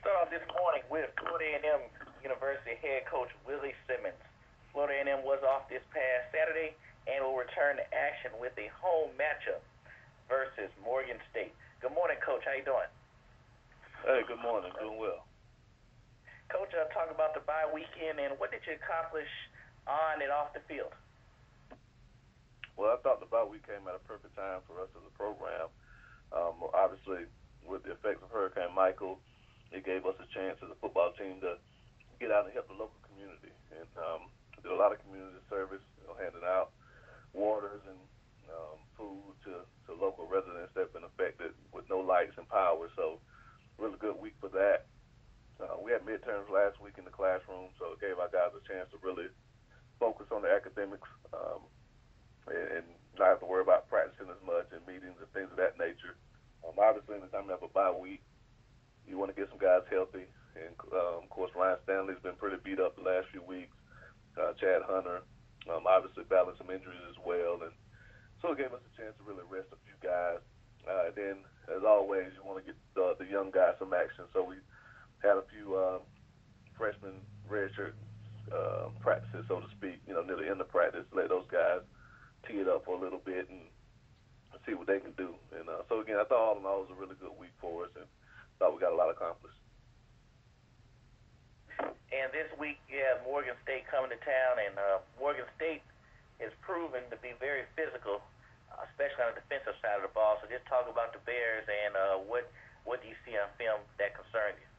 Start off this morning with Florida A&M University head coach Willie Simmons. Florida A&M was off this past Saturday and will return to action with a home matchup versus Morgan State. Good morning, Coach. How you doing? Hey, good morning. Doing well. Coach, talk about the bye weekend and what did you accomplish on and off the field? Well, I thought the bye week came at a perfect time for us as a program. Obviously, with the effects of Hurricane Michael, it gave us a chance as a football team to get out and help the local community. And did a lot of community service, handing out waters and food to local residents that have been affected with no lights and power. So really good week for that. We had midterms last week in the classroom, so it gave our guys a chance to really focus on the academics and not have to worry about practicing as much and meetings and things of that nature. Obviously, anytime you have a bye week, you want to get some guys healthy. And, of course, Ryan Stanley's been pretty beat up the last few weeks. Chad Hunter, obviously battling some injuries as well. And so it gave us a chance to really rest a few guys. Then, as always, you want to get the young guys some action. So we had a few freshman redshirt practices, so to speak, near the end of practice, let those guys tee it up for a little bit and see what they can do. And so, again, I thought all in all it was a really good week for us and thought we got a lot accomplished. And this week, Morgan State coming to town, and Morgan State is proven to be very physical, especially on the defensive side of the ball. So just talk about the Bears and what do you see on film that concerns you?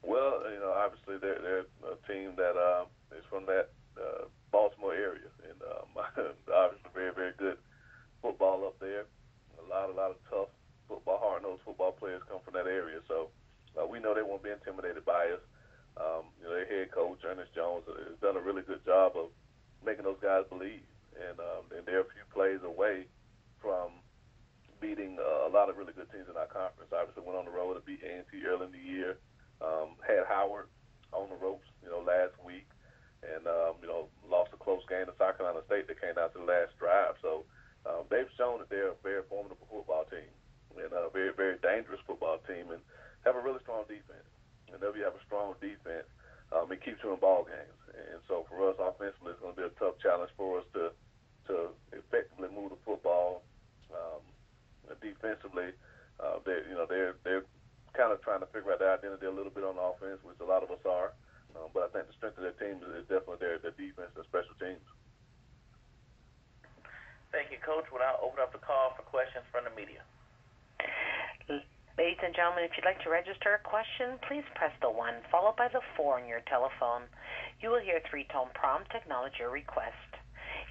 Well, obviously they're a team that is from that Baltimore area, and obviously very, very good football up there. A lot of tough football, hard-nosed football players come from that area, so we know they won't be intimidated by us. Their head coach, Ernest Jones, has done a really good job of making those guys believe, and they're a few plays away from beating a lot of really good teams in our conference. Obviously went on the road to beat A&T early in the year, had Howard on the ropes, last week, and, lost a close game to South Carolina State that came down to the last drive. So they've shown that they're a very formidable football team and a very, very dangerous football team and have a really strong defense. And whenever you have a strong defense, it keeps you in ball games. And so for us offensively, it's going to be a tough challenge for us to effectively move the football. Defensively, they're kind of trying to figure out their identity a little bit on offense, which a lot of us are. But I think the strength of their team is definitely their defense and special teams. Thank you, Coach. We'll now open up the call for questions from the media. Ladies and gentlemen, if you'd like to register a question, please press the 1 followed by the 4 on your telephone. You will hear a 3-tone prompt to acknowledge your request.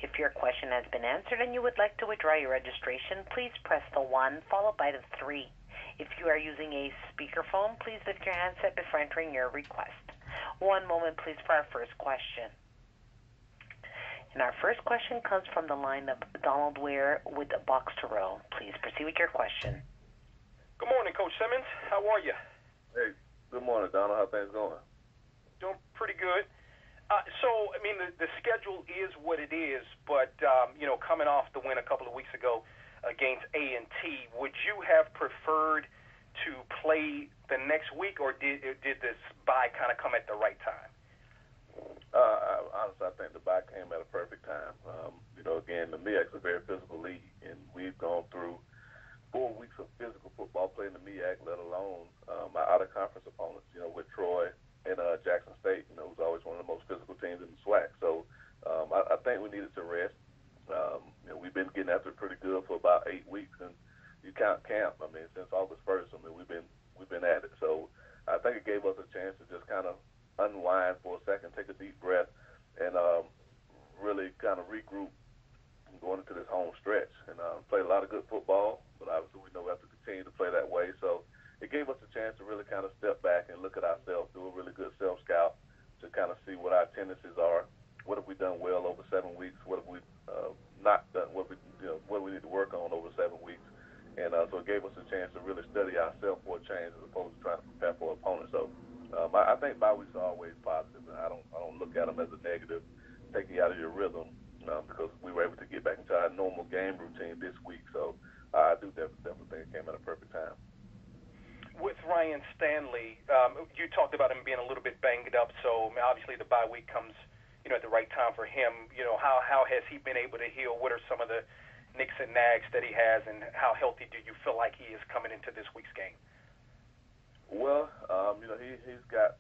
If your question has been answered and you would like to withdraw your registration, please press the 1 followed by the 3. If you are using a speakerphone, please lift your handset before entering your request. One moment, please, for our first question. And our first question comes from the line of Donald Ware with Box to Row. Please proceed with your question. Good morning, Coach Simmons. How are you? Hey, good morning, Donald. How things going? Doing pretty good. The schedule is what it is, but, coming off the win a couple of weeks ago against A&T, would you have preferred to play the next week, or did this bye kind of come at the right time? Honestly, I think the bye came at a perfect time. Again, the Meac's a very physical league, and we've gone through 4 weeks of physical football playing the Meac, let alone my out-of-conference opponents, with Troy and Jackson State, who's always one of the most physical teams in the SWAC. So I think we needed to rest. We've been getting after it pretty good for about 8 weeks, and you count camp. Since August 1st, we've been at it. So I think it gave us a chance to just kind of unwind for a second, take a deep breath, and really kind of regroup going into this home stretch. And played a lot of good football, but obviously we know we have to continue to play that way. So it gave us a chance to really kind of step back and look at ourselves, do a really good self-scout to kind of see what our tendencies are. What have we done well over 7 weeks? What have we not done? What do we need to work on over 7 weeks? And so it gave us a chance to really study ourselves for a change as opposed to trying to prepare for opponents. So I think bye weeks are always positive, and I don't look at them as a negative, taking you out of your rhythm, because we were able to get back into our normal game routine this week. So I do definitely think it came at a perfect time. With Ryan Stanley Stanley, you talked about him being a little bit banged up, so obviously the bye week comes, at the right time for him. How has he been able to heal? What are some of the nicks and nags that he has, and how healthy do you feel like he is coming into this week's game? Well, he's got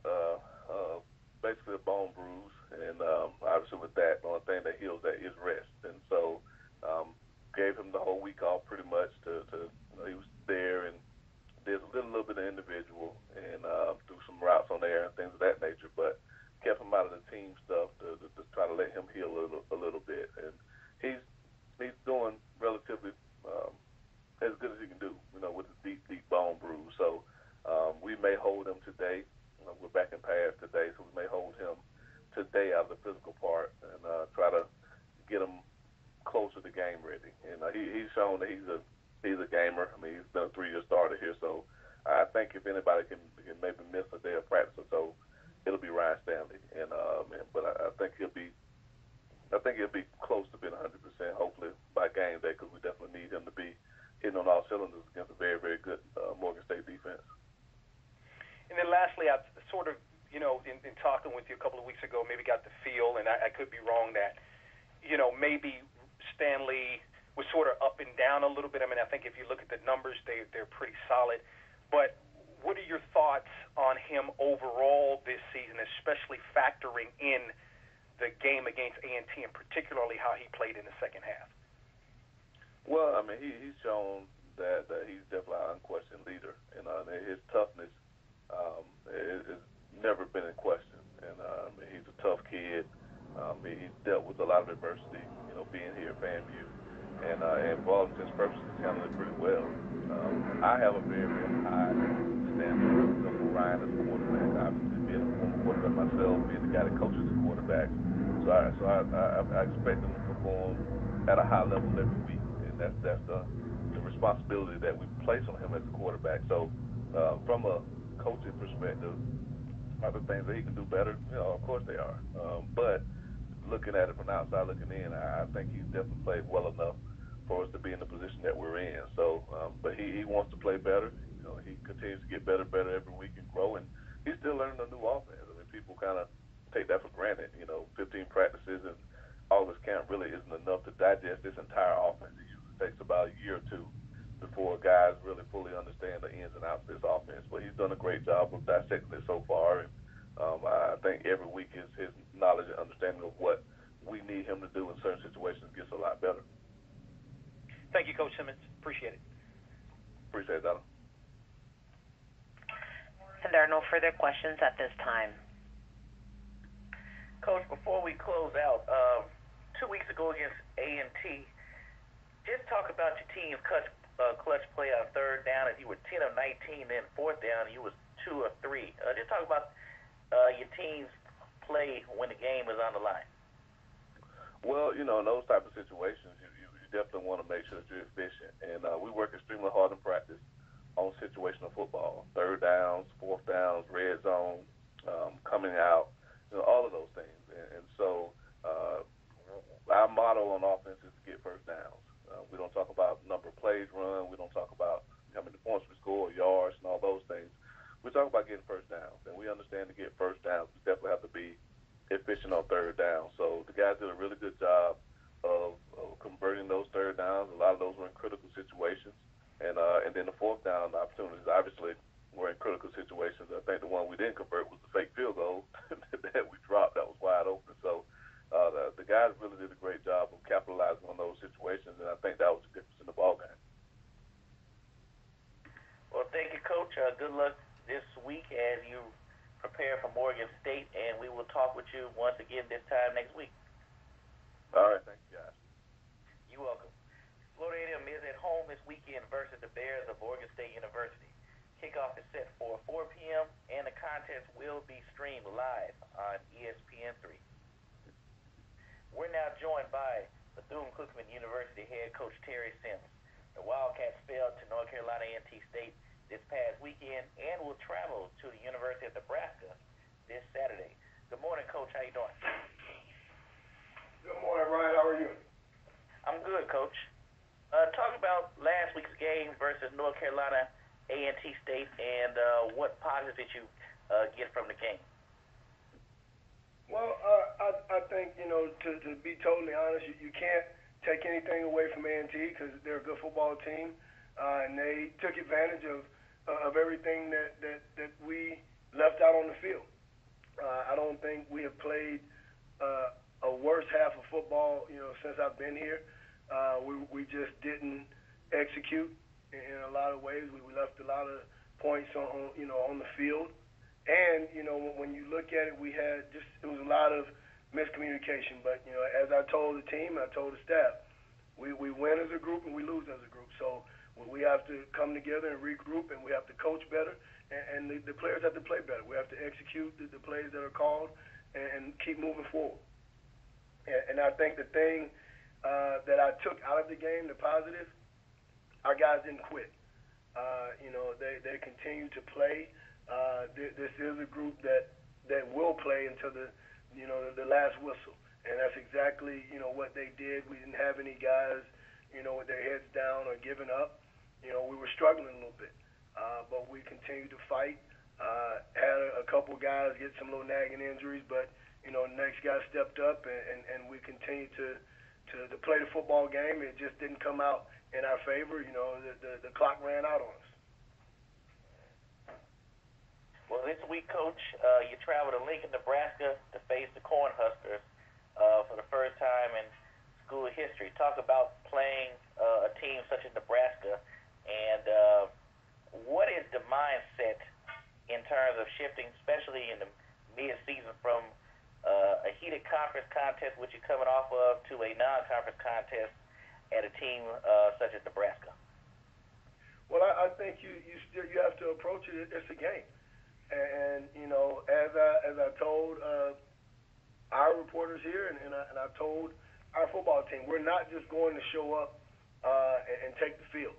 basically a bone bruise, and obviously with that, the only thing that heals that is rest. And so gave him the whole week off pretty much to he was there and did a little bit of individual and threw some routes on there and things of that nature, but kept him out of the team stuff to try to let him heal a little bit. And he's doing relatively as good as he can do, with his deep bone bruise. So we may hold him today. We're back in pads today, so we may hold him today out of the physical part and try to get him closer to game ready. And he's shown that he's a gamer. I mean, he's been a 3-year starter here, so I think if anybody can maybe miss a day of practice or so, it'll be Ryan Stanley. But I think he'll be close to being 100%, hopefully by game day, because we definitely need him to be hitting on all cylinders against a very, very good Morgan State defense. And then lastly, I sort of, in talking with you a couple of weeks ago, maybe got the feel, and I could be wrong, that, maybe Stanley was sort of up and down a little bit. I mean, I think if you look at the numbers, they're pretty solid. But what are your thoughts on him overall this season, especially factoring in the game against A&T, and particularly how he played in the second half? Well, I mean, he's shown that he's definitely an unquestioned leader, and his toughness has never been in question. And he's a tough kid. He's dealt with a lot of adversity, being here at FAMU, and for all intents and purposes, he's handled it pretty well. I have a very, very high standard of Ryan as a quarterback. Obviously, being a former quarterback myself, being the guy that coaches the quarterbacks, so I expect him to perform at a high level every week, and that's the responsibility that we place on him as a quarterback. So, from a coaching perspective, are there things that he can do better? Of course they are. But looking at it from the outside looking in, I think he's definitely played well enough for us to be in the position that we're in. So, but he wants to play better. He continues to get better every week and grow, and he's still learning a new offense. I mean, people kind of take that for granted. 15 practices and August camp really isn't enough to digest this entire offense. It usually takes about a year or two before guys really fully understand the ins and outs of this offense. But he's done a great job of dissecting it so far, and I think every week his knowledge and understanding of what we need him to do in certain situations gets a lot better. Thank you, Coach Simmons. Appreciate it. Appreciate it, Donald. And there are no further questions at this time. Coach, before we close out, 2 weeks ago against A&T, just talk about your team's clutch play on third down, as you were 10 of 19, then fourth down, you was 2 of 3. Just talk about your team's play when the game is on the line. Well, in those type of situations, you definitely want to make sure that you're efficient. And we work extremely hard in practice on situational football, third downs, fourth downs, red zone, coming out, all of those things. And so our motto on offense is to get first downs. We don't talk about number of plays run. We don't talk about how many points we score, yards, and all those things. We talk about getting first downs. And we understand to get first downs, we definitely have to be efficient on third down. So the guys did a really good job of converting those third downs. A lot of those were in critical situations. And then the fourth down opportunities, obviously, were in critical situations. I think the one we didn't convert was the fake field goal that we dropped that was wide open. So the guys really did a great job of capitalizing on those situations, and I think that was the difference in the ball game. Well, thank you, Coach. Good luck this week as you prepare for Morgan State, and we will talk with you once again this time next week. All right, thank you, guys. You're welcome. Florida A&M is at home this weekend versus the Bears of Morgan State University. Kickoff is set for 4 p.m., and the contest will be streamed live on ESPN3. We're now joined by Bethune-Cookman University head coach Terry Simmons. The Wildcats fell to North Carolina A&T State this past weekend and will travel to the University of Nebraska this Saturday. Good morning, Coach. How you doing? Good morning, Ryan. How are you? I'm good, Coach. Talk about last week's game versus North Carolina A&T A&T State, and what positives did you get from the game? Well, I think, to be totally honest, you can't take anything away from A&T because they're a good football team, and they took advantage of everything that we left out on the field. I don't think we have played a worse half of football, since I've been here. We just didn't execute in a lot of ways. We left a lot of points on the field. And, when you look at it, it was a lot of miscommunication. But, as I told the team, I told the staff, we win as a group and we lose as a group. So we have to come together and regroup, and we have to coach better, and the players have to play better. We have to execute the plays that are called and keep moving forward. And I think the thing that I took out of the game, the positive, our guys didn't quit. They continue to play. This is a group that will play until the last whistle, and that's exactly what they did. We didn't have any guys with their heads down or giving up. We were struggling a little bit, but we continued to fight. Had a couple guys get some little nagging injuries, but the next guy stepped up, and we continued to play the football game. It just didn't come out in our favor. The clock ran out on us. Well, this week, Coach, you traveled to Lincoln, Nebraska to face the Cornhuskers for the first time in school history. Talk about playing a team such as Nebraska, and what is the mindset in terms of shifting, especially in the mid-season, from a heated conference contest, which you're coming off of, to a non-conference contest at a team such as Nebraska? Well, I think you have to approach it. It's a game. And as I told our reporters here, and I told our football team, we're not just going to show up and take the field.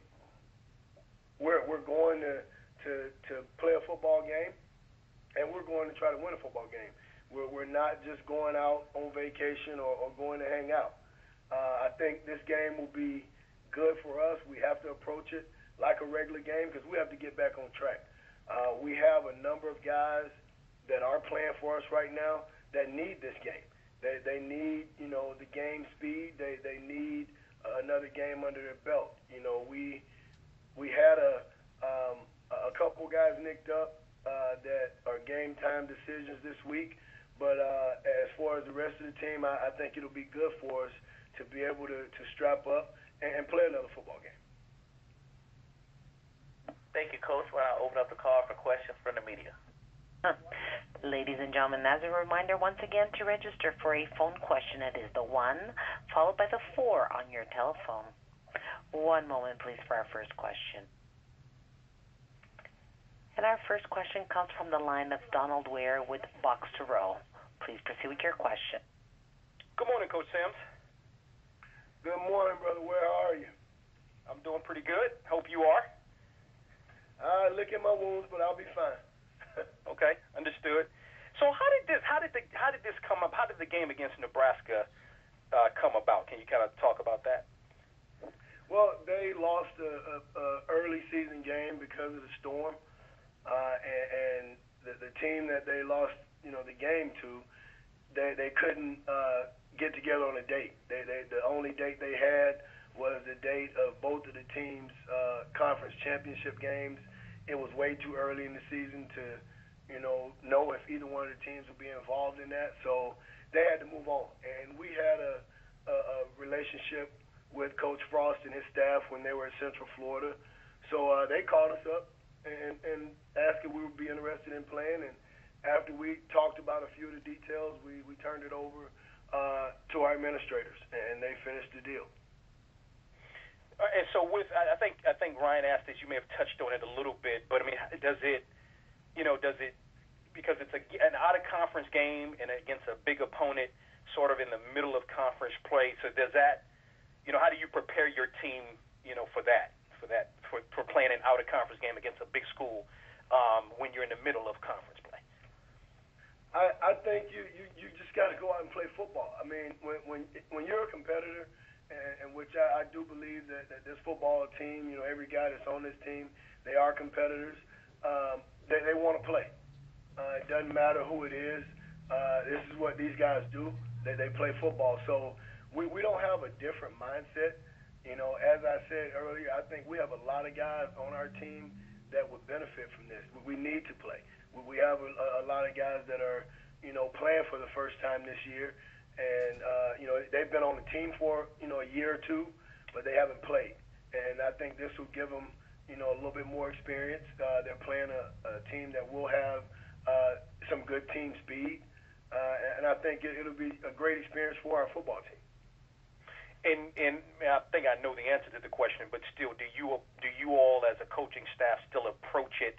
We're going to play a football game, and we're going to try to win a football game. We're not just going out on vacation or going to hang out. I think this game will be good for us. We have to approach it like a regular game because we have to get back on track. We have a number of guys that are playing for us right now that need this game. They need, the game speed. They need another game under their belt. We had a couple guys nicked up that are game time decisions this week. But as far as the rest of the team, I think it'll be good for us to be able to strap up and play another football game. Thank you, Coach. When I open up the call for questions from the media. Ladies and gentlemen, as a reminder, once again, to register for a phone question, it is the 1 followed by the 4 on your telephone. One moment, please, for our first question. And our first question comes from the line of Donald Ware with Box to Row. Please proceed with your question. Good morning, Coach Sims. Good morning, Brother Ware. How are you? I'm doing pretty good. Hope you are. Licking my wounds, but I'll be fine. Okay, understood. So how did this come up? How did the game against Nebraska come about? Can you kind of talk about that? Well, they lost a early season game because of the storm, and the team that they lost, the game to, they couldn't get together on a date. The only date they had was the date of both of the teams' conference championship games. It was way too early in the season to, know if either one of the teams would be involved in that. So they had to move on. And we had a relationship with Coach Frost and his staff when they were in Central Florida. So they called us up and asked if we would be interested in playing. And after we talked about a few of the details, we turned it over to our administrators, and they finished the deal. And so I think Ryan asked this. You may have touched on it a little bit, but I mean, does it because it's an out of conference game and against a big opponent, sort of in the middle of conference play. So does that, how do you prepare your team, for playing an out of conference game against a big school when you're in the middle of conference play? I think you just got to go out and play football. I mean, when you're a competitor and which I do believe that this football team, every guy that's on this team, they are competitors. They want to play. It doesn't matter who it is. This is what these guys do. They play football. So we don't have a different mindset. As I said earlier, I think we have a lot of guys on our team that would benefit from this. We need to play. We have a lot of guys that are, playing for the first time this year. And, they've been on the team for, a year or two, but they haven't played. And I think this will give them, a little bit more experience. They're playing a team that will have some good team speed. And I think it'll be a great experience for our football team. And I think I know the answer to the question, but still, do you all as a coaching staff still approach it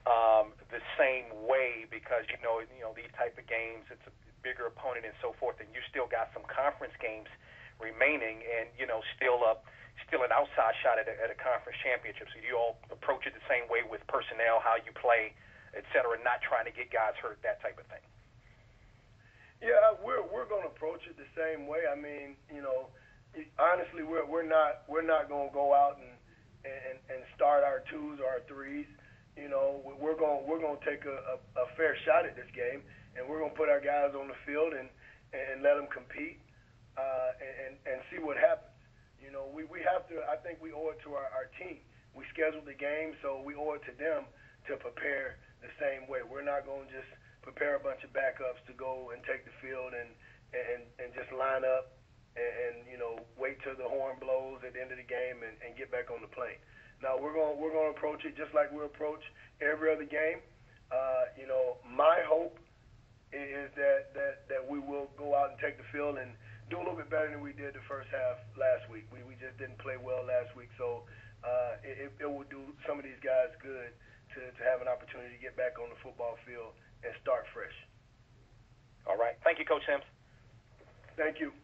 the same way? Because these type of games, it's a bigger opponent and so forth, and you still got some conference games remaining, and still an outside shot at a conference championship. So you all approach it the same way with personnel, how you play, et cetera, not trying to get guys hurt, that type of thing. Yeah, we're going to approach it the same way. I mean, honestly, we're not going to go out and start our twos or our threes. We're going to take a fair shot at this game, and we're going to put our guys on the field and let them compete and see what happens. We have to. I think we owe it to our team. We scheduled the game, so we owe it to them to prepare the same way. We're not going to just prepare a bunch of backups to go and take the field and just line up and wait till the horn blows at the end of the game and get back on the plane. Now we're going to approach it just like we approach every other game. My hope is that we will go out and take the field and do a little bit better than we did the first half last week. We just didn't play well last week, so it will do some of these guys good to have an opportunity to get back on the football field and start fresh. All right. Thank you, Coach Sims. Thank you.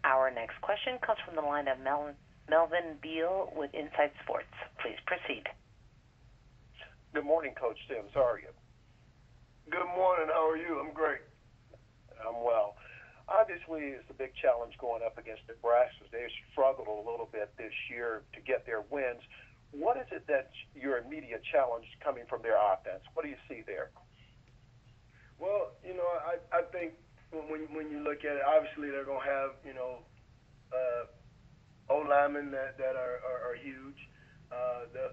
Our next question comes from the line of Melvin Beal with Inside Sports. Please proceed. Good morning, Coach Sims. How are you? Good morning. How are you? I'm great. I'm well. Obviously, it's a big challenge going up against Nebraska. They've struggled a little bit this year to get their wins. What is it that's your immediate challenge coming from their offense? What do you see there? Well, I think when you look at it, obviously they're going to have, O-linemen that are huge.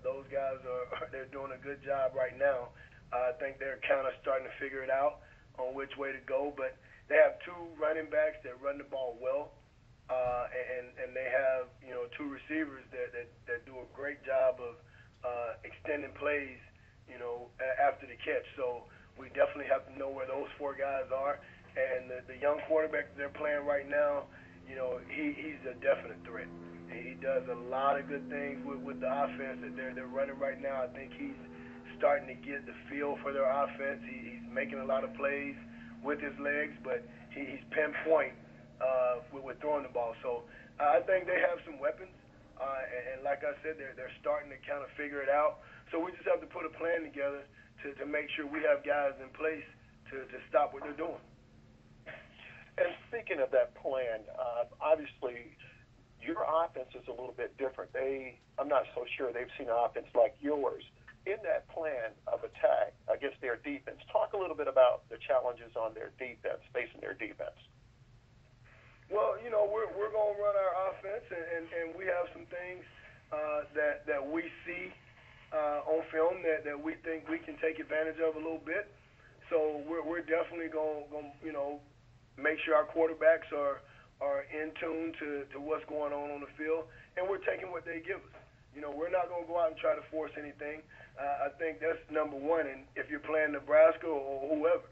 Those guys they're doing a good job right now. I think they're kind of starting to figure it out on which way to go. But they have two running backs that run the ball well, and they have two receivers that do a great job of extending plays, after the catch. So we definitely have to know where those four guys are. And the young quarterback they're playing right now, he's a definite threat. He does a lot of good things with the offense that they're running right now. I think he's starting to get the feel for their offense. He's making a lot of plays with his legs, but he's pinpoint with throwing the ball. So I think they have some weapons, and like I said, they're starting to kind of figure it out. So we just have to put a plan together to make sure we have guys in place to stop what they're doing. And speaking of that plan, obviously your offense is a little bit different. I'm not so sure they've seen an offense like yours. In that plan of attack against their defense, talk a little bit about the challenges on their defense, facing their defense. Well, we're going to run our offense, and we have some things that we see on film that we think we can take advantage of a little bit. So we're definitely going to make sure our quarterbacks are in tune to what's going on the field, and we're taking what they give us. We're not going to go out and try to force anything. I think that's number one. And if you're playing Nebraska or whoever,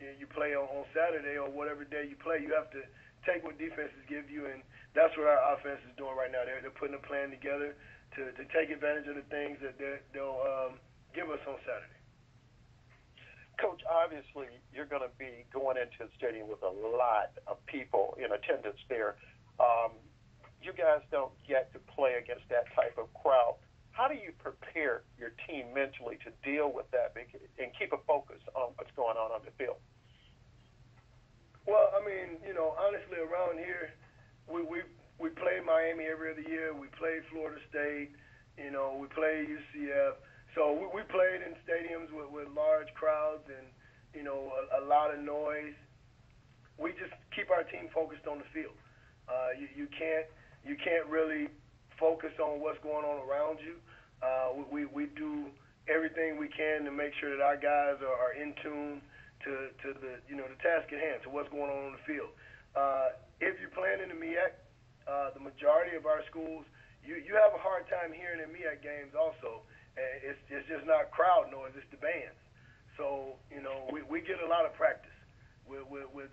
you play on Saturday or whatever day you play, you have to take what defenses give you, and that's what our offense is doing right now. They're putting a plan together to take advantage of the things that they'll give us on Saturday. Coach, obviously you're going to be going into the stadium with a lot of people in attendance there. You guys don't get to play against that type of crowd. How do you prepare your team mentally to deal with that and keep a focus on what's going on the field? Well, I mean, honestly, around here, we play Miami every other year. We play Florida State. We play UCF. So we played in stadiums with large crowds and a lot of noise. We just keep our team focused on the field. You can't really focus on what's going on around you. We do everything we can to make sure that our guys are in tune to the the task at hand, to what's going on the field. If you're playing in the Meac, the majority of our schools, you have a hard time hearing the Meac games also. It's just not crowd noise, it's the bands. So, we get a lot of practice with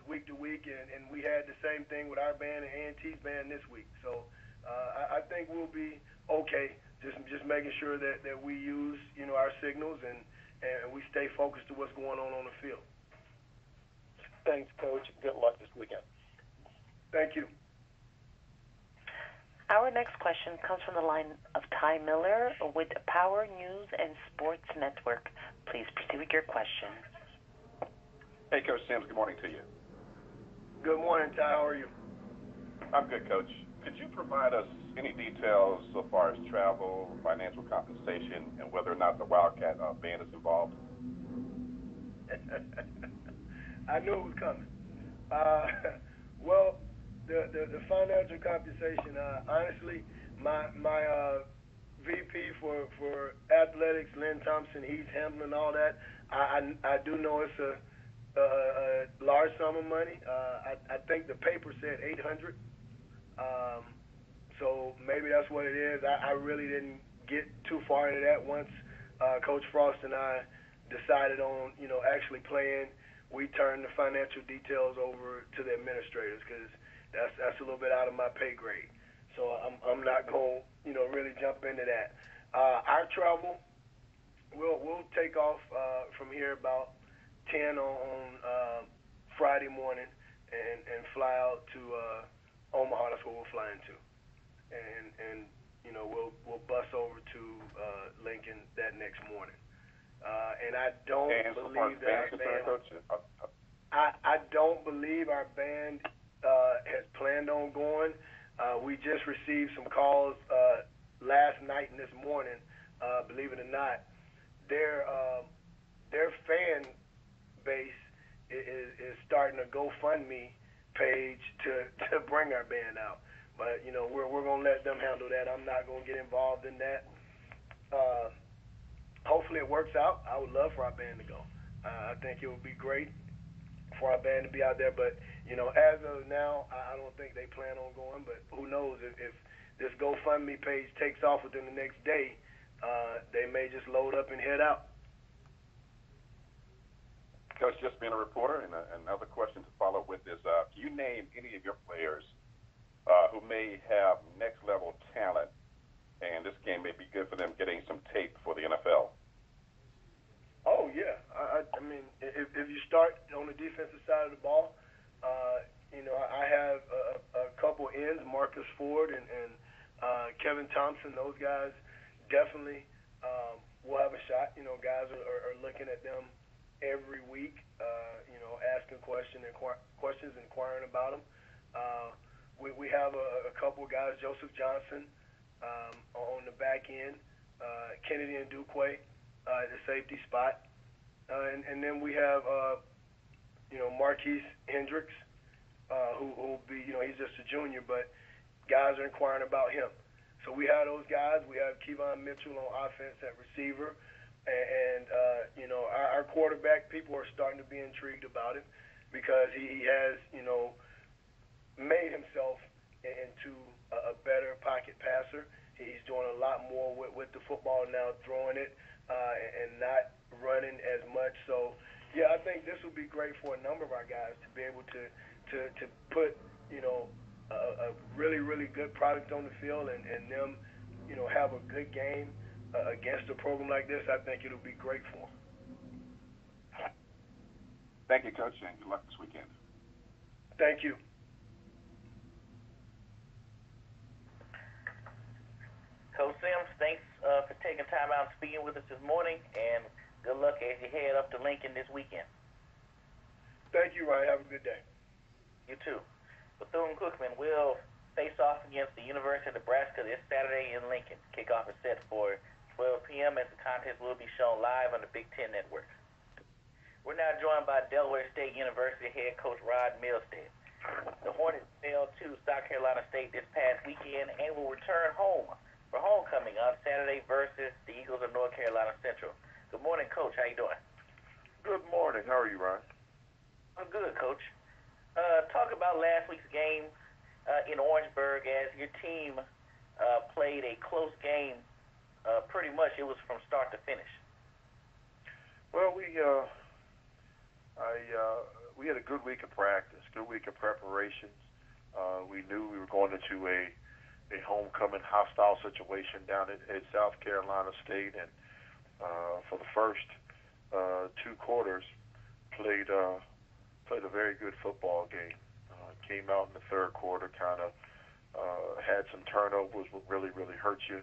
week to week, and we had the same thing with our band and A&T's band this week. So I think we'll be okay, just making sure that we use, our signals and we stay focused to what's going on the field. Thanks, Coach. Good luck this weekend. Thank you. Our next question comes from the line of Ty Miller with Power News and Sports Network. Please proceed with your question. Hey, Coach Sims, good morning to you. Good morning, Ty. How are you? I'm good, Coach. Could you provide us any details so far as travel, financial compensation, and whether or not the Wildcat band is involved? I knew it was coming. Well, the financial compensation, honestly, my VP for athletics, Lynn Thompson, he's handling all that. I do know it's a large sum of money. I think the paper said 800. So maybe that's what it is. I really didn't get too far into that once Coach Frost and I decided on actually playing. We turned the financial details over to the administrators because that's a little bit out of my pay grade. So I'm not going to really jump into that. Our travel, we'll take off from here about 10 on Friday morning and fly out to Omaha. That's where we'll fly into, and we'll bus over to Lincoln that next morning. And I don't believe that our band. I don't believe our band has planned on going. We just received some calls last night and this morning. Believe it or not, their fan base is starting a GoFundMe page to bring our band out. But we're gonna let them handle that. I'm not gonna get involved in that. Hopefully it works out. I would love for our band to go. I think it would be great for our band to be out there. But as of now, I don't think they plan on going. But who knows? If this GoFundMe page takes off within the next day, they may just load up and head out. Coach, just being a reporter, and another question to follow with is, can you name any of your players who may have next-level talent, and this game may be good for them getting some tape for the NFL? Oh, yeah. I mean, if you start on the defensive side of the ball, I have a couple ends, Marcus Ford and Kevin Thompson. Those guys definitely will have a shot. Guys are looking at them every week, asking questions, inquiring about them. We have a couple guys, Joseph Johnson on the back end, Kennedy and Duquay at the safety spot. And then we have, Marquise Hendricks, who'll be, he's just a junior, but guys are inquiring about him. So we have those guys. We have Kevon Mitchell on offense at receiver. And our quarterback, people are starting to be intrigued about it because he has, made himself into a better pocket passer. He's doing a lot more with the football now, throwing it and not running as much. So, yeah, I think this will be great for a number of our guys to be able to put, a really, really good product on the field and them, have a good game against a program like this. I think it'll be great for them. Thank you, Coach, and good luck this weekend. Thank you. Coach Sims, thanks for taking time out and speaking with us this morning, and good luck as you head up to Lincoln this weekend. Thank you, Ryan. Have a good day. You too. Bethune-Cookman will face off against the University of Nebraska this Saturday in Lincoln. Kickoff is set for 12 p.m. as the contest will be shown live on the Big Ten Network. We're now joined by Delaware State University head coach Rod Milstead. The Hornets fell to South Carolina State this past weekend and will return home for homecoming on Saturday versus the Eagles of North Carolina Central. Good morning, Coach. How you doing? Good morning. How are you, Ryan? I'm good, Coach. Talk about last week's game in Orangeburg as your team played a close game. Pretty much, it was from start to finish. Well, we had a good week of practice, good week of preparations. We knew we were going into a homecoming hostile situation down at South Carolina State, and for the first 2 quarters, played a very good football game. Came out in the third quarter, kind of had some turnovers, what really hurt you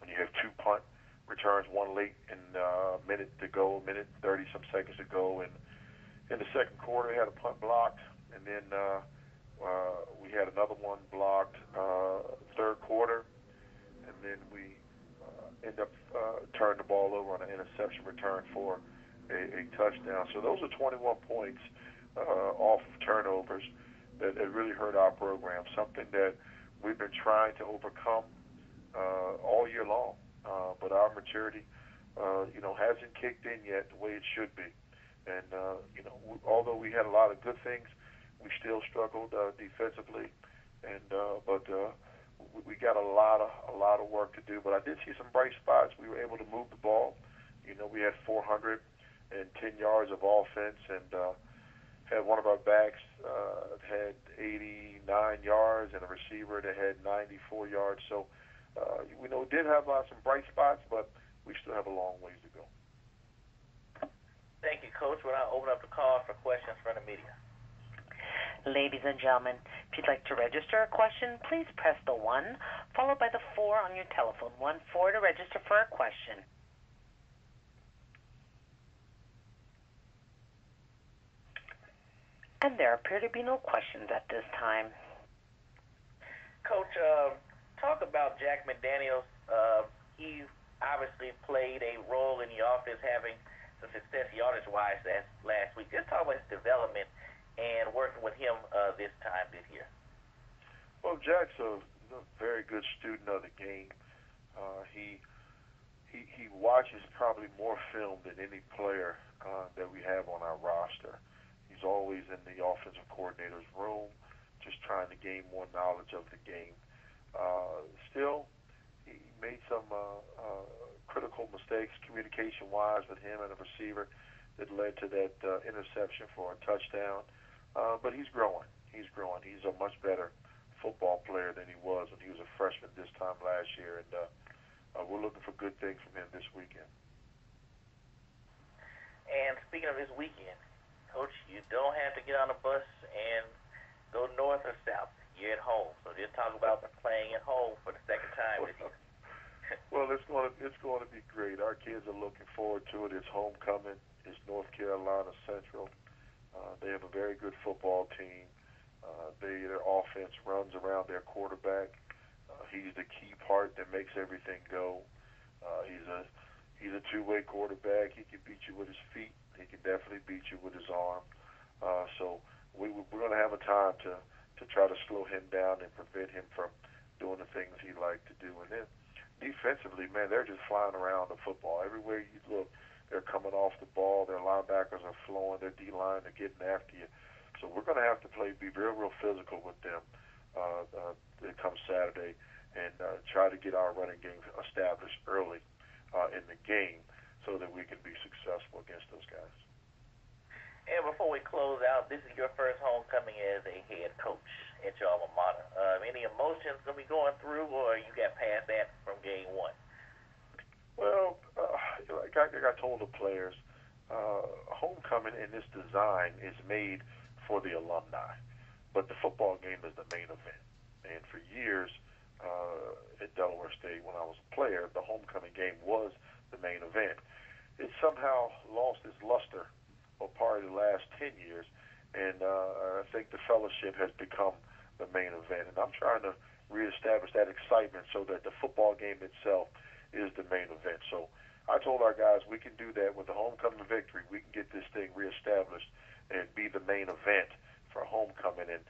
when you have 2 punt returns, one late in a minute to go, a minute 30 some seconds to go, and in the second quarter, had a punt blocked, and then we had another one blocked third quarter, and then we end up turning the ball over on an interception return for a touchdown. So those are 21 points off of turnovers that really hurt our program, something that we've been trying to overcome all year long. But our maturity, hasn't kicked in yet the way it should be. And, although we had a lot of good things, we still struggled defensively. And but we got a lot of work to do. But I did see some bright spots. We were able to move the ball. We had 410 yards of offense, and had one of our backs had 89 yards, and a receiver that had 94 yards. So we did have some bright spots, but we still have a long ways to go. Thank you, Coach. We'll now open up the call for questions from the media. Ladies and gentlemen, if you'd like to register a question, please press the 1 followed by the 4 on your telephone. 1-4 to register for a question. And there appear to be no questions at this time. Coach, talk about Jack McDaniels. He obviously played a role in the offense having some success yardage-wise last week. Just talk about his development and working with him this year. Well, Jack's a very good student of the game. He watches probably more film than any player that we have on our roster. He's always in the offensive coordinator's room, just trying to gain more knowledge of the game. Still, he made some critical mistakes communication-wise with him and a receiver that led to that interception for a touchdown. But he's growing. He's a much better football player than he was when he was a freshman this time last year, and we're looking for good things from him this weekend. And speaking of this weekend, Coach, you don't have to get on a bus and go north or south. You're at home. So just talk about playing at home for the second time this year. Well, it's going to be great. Our kids are looking forward to it. It's homecoming. It's North Carolina Central. They have a very good football team. Their offense runs around their quarterback. He's the key part that makes everything go. He's a two-way quarterback. He can beat you with his feet. He can definitely beat you with his arm. So we're going to have a time to try to slow him down and prevent him from doing the things he likes to do. And then defensively, man, they're just flying around the football. Everywhere you look, they're coming off the ball. Their linebackers are flowing. Their D-line are getting after you. So we're going to have to be real physical with them come Saturday and try to get our running game established early in the game so that we can be successful against those guys. And before we close out, this is your first homecoming as a head coach at your alma mater. Any emotions going to be going through, or you got past that from game one? Well, like I told the players, homecoming in this design is made for the alumni, but the football game is the main event. And for years at Delaware State, when I was a player, the homecoming game was the main event. It somehow lost its luster for part of the last 10 years, and I think the fellowship has become the main event. And I'm trying to reestablish that excitement so that the football game itself is the main event. So I told our guys we can do that with the homecoming victory. We can get this thing reestablished and be the main event for homecoming and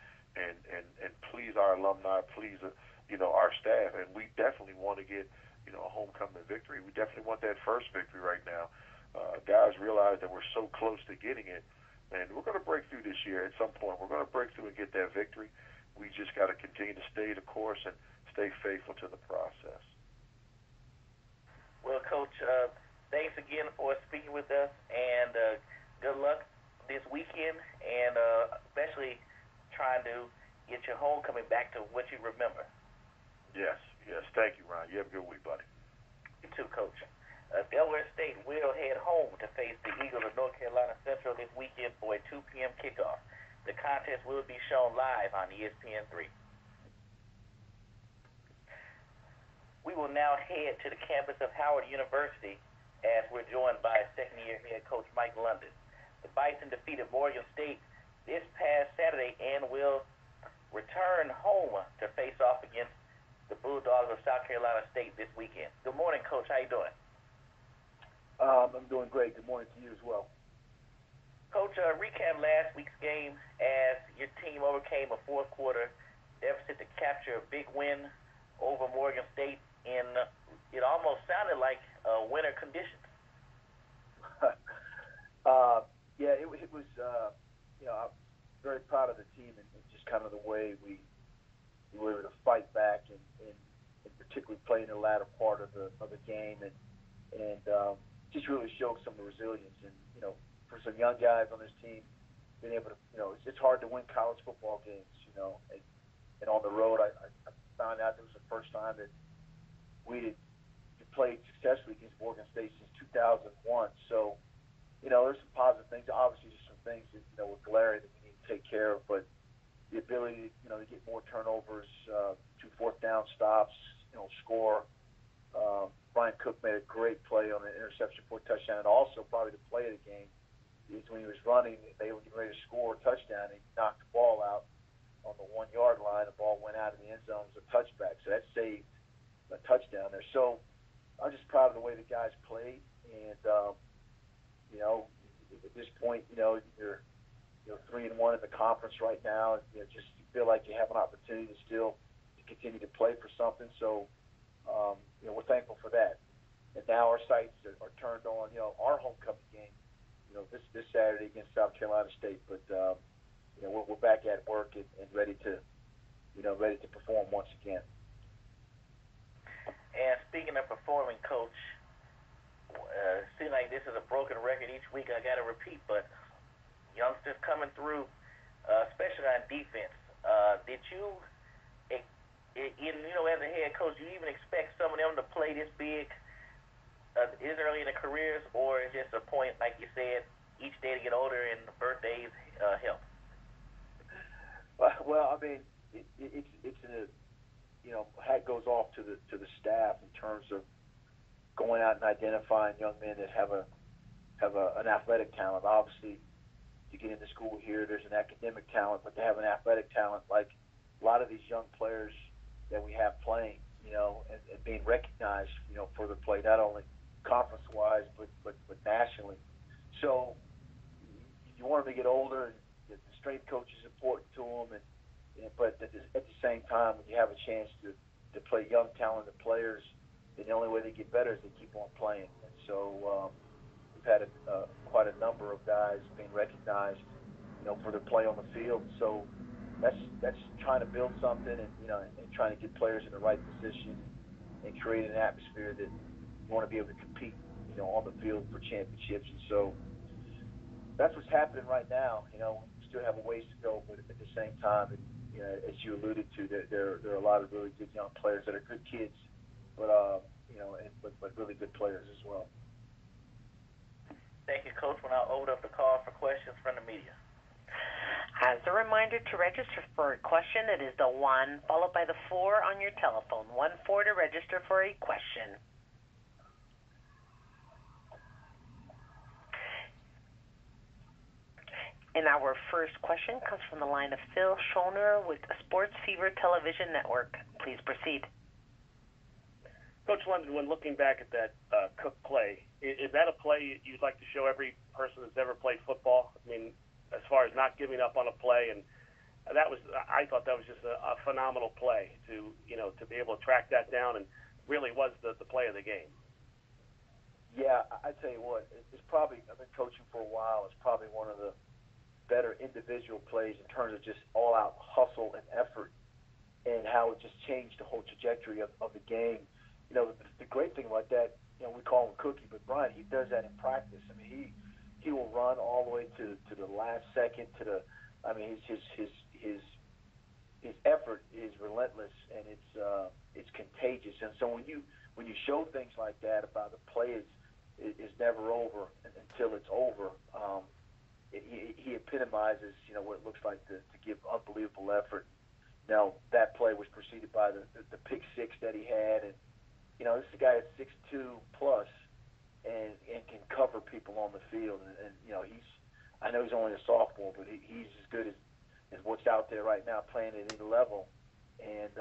please our alumni, please our staff. And we definitely want to get a homecoming victory. We definitely want that first victory right now. Guys realize that we're so close to getting it, and we're going to break through this year at some point. We're going to break through and get that victory. We just got to continue to stay the course and stay faithful to the process. Well, Coach, thanks again for speaking with us, and good luck this weekend, and especially trying to get your homecoming back to what you remember. Yes. Thank you, Ron. You have a good week, buddy. You too, Coach. Delaware State will head home to face the Eagles of North Carolina Central this weekend for a 2 p.m. kickoff. The contest will be shown live on ESPN3. We will now head to the campus of Howard University as we're joined by second-year head coach Mike London. The Bison defeated Morgan State this past Saturday and will return home to face off against the Bulldogs of South Carolina State this weekend. Good morning, Coach. How you doing? I'm doing great. Good morning to you as well. Coach, recap last week's game as your team overcame a fourth-quarter deficit to capture a big win over Morgan State in it almost sounded like winter conditions. It was. I'm very proud of the team and just kind of the way we were able to fight back and particularly play in the latter part of the game and just really showed some resilience. And for some young guys on this team, being able to it's hard to win college football games. And on the road, I found out it was the first time that we had played successfully against Morgan State since 2001. So there's some positive things. Obviously, there's some things that were glaring that we need to take care of, but the ability to get more turnovers, 2 fourth-down stops, score. Brian Cook made a great play on an interception for a touchdown, and also probably the play of the game is when he was running, they were getting ready to score a touchdown, and he knocked the ball out on the 1-yard line. The ball went out of the end zone. It was a touchback, so that saved a touchdown there. So I'm just proud of the way the guys played, and at this point, you're 3-1 in the conference right now, and just feel like you have an opportunity to still continue to play for something. So we're thankful for that. And now our sights are turned on our homecoming game this Saturday against South Carolina State. But we're back at work and ready to perform once again. And speaking of performing, Coach, it seems like this is a broken record each week. I got to repeat, but youngsters coming through, especially on defense. Did you, as a head coach, do you even expect some of them to play this big this early in their careers, or is just a point, like you said, each day to get older and birthdays help? Well, I mean, it's a hat goes off to the staff in terms of going out and identifying young men that have an athletic talent. Obviously, to get into school here, there's an academic talent, but to have an athletic talent like a lot of these young players that we have playing, and being recognized, for the play, not only conference-wise, but nationally. So you want them to get older, and the strength coach is important to them, but at the same time, when you have a chance to play young, talented players, then the only way they get better is they keep on playing. And so we've had quite a number of guys being recognized, for their play on the field. So that's trying to build something and trying to get players in the right position and create an atmosphere that you want to be able to compete, on the field for championships. And so that's what's happening right now. We still have a ways to go, but at the same time, as you alluded to, there are a lot of really good young players that are good kids, but really good players as well. Thank you, Coach. We'll now open up the call for questions from the media. As a reminder, to register for a question, it is the 1 followed by the 4 on your telephone. 1-4 to register for a question. And our first question comes from the line of Phil Schoner with Sports Fever Television Network. Please proceed. Coach London, when looking back at that Cook play, is that a play you'd like to show every person that's ever played football? I mean, as far as not giving up on a play, and I thought that was just a phenomenal play to be able to track that down, and really was the play of the game. Yeah, I tell you what, it's probably, I've been coaching for a while, it's probably one of the better individual plays in terms of just all-out hustle and effort, and how it just changed the whole trajectory of the game. The great thing about that, we call him Cookie, but Brian, he does that in practice. I mean, he will run all the way to the last second, his effort is relentless, and it's contagious. And so when you show things like that about the play is never over until it's over, he epitomizes, what it looks like to give unbelievable effort. Now, that play was preceded by the pick six that he had, and this is a guy that's 6'2 plus and can cover people on the field, and I know he's only a sophomore, but he's as good as what's out there right now playing at any level. And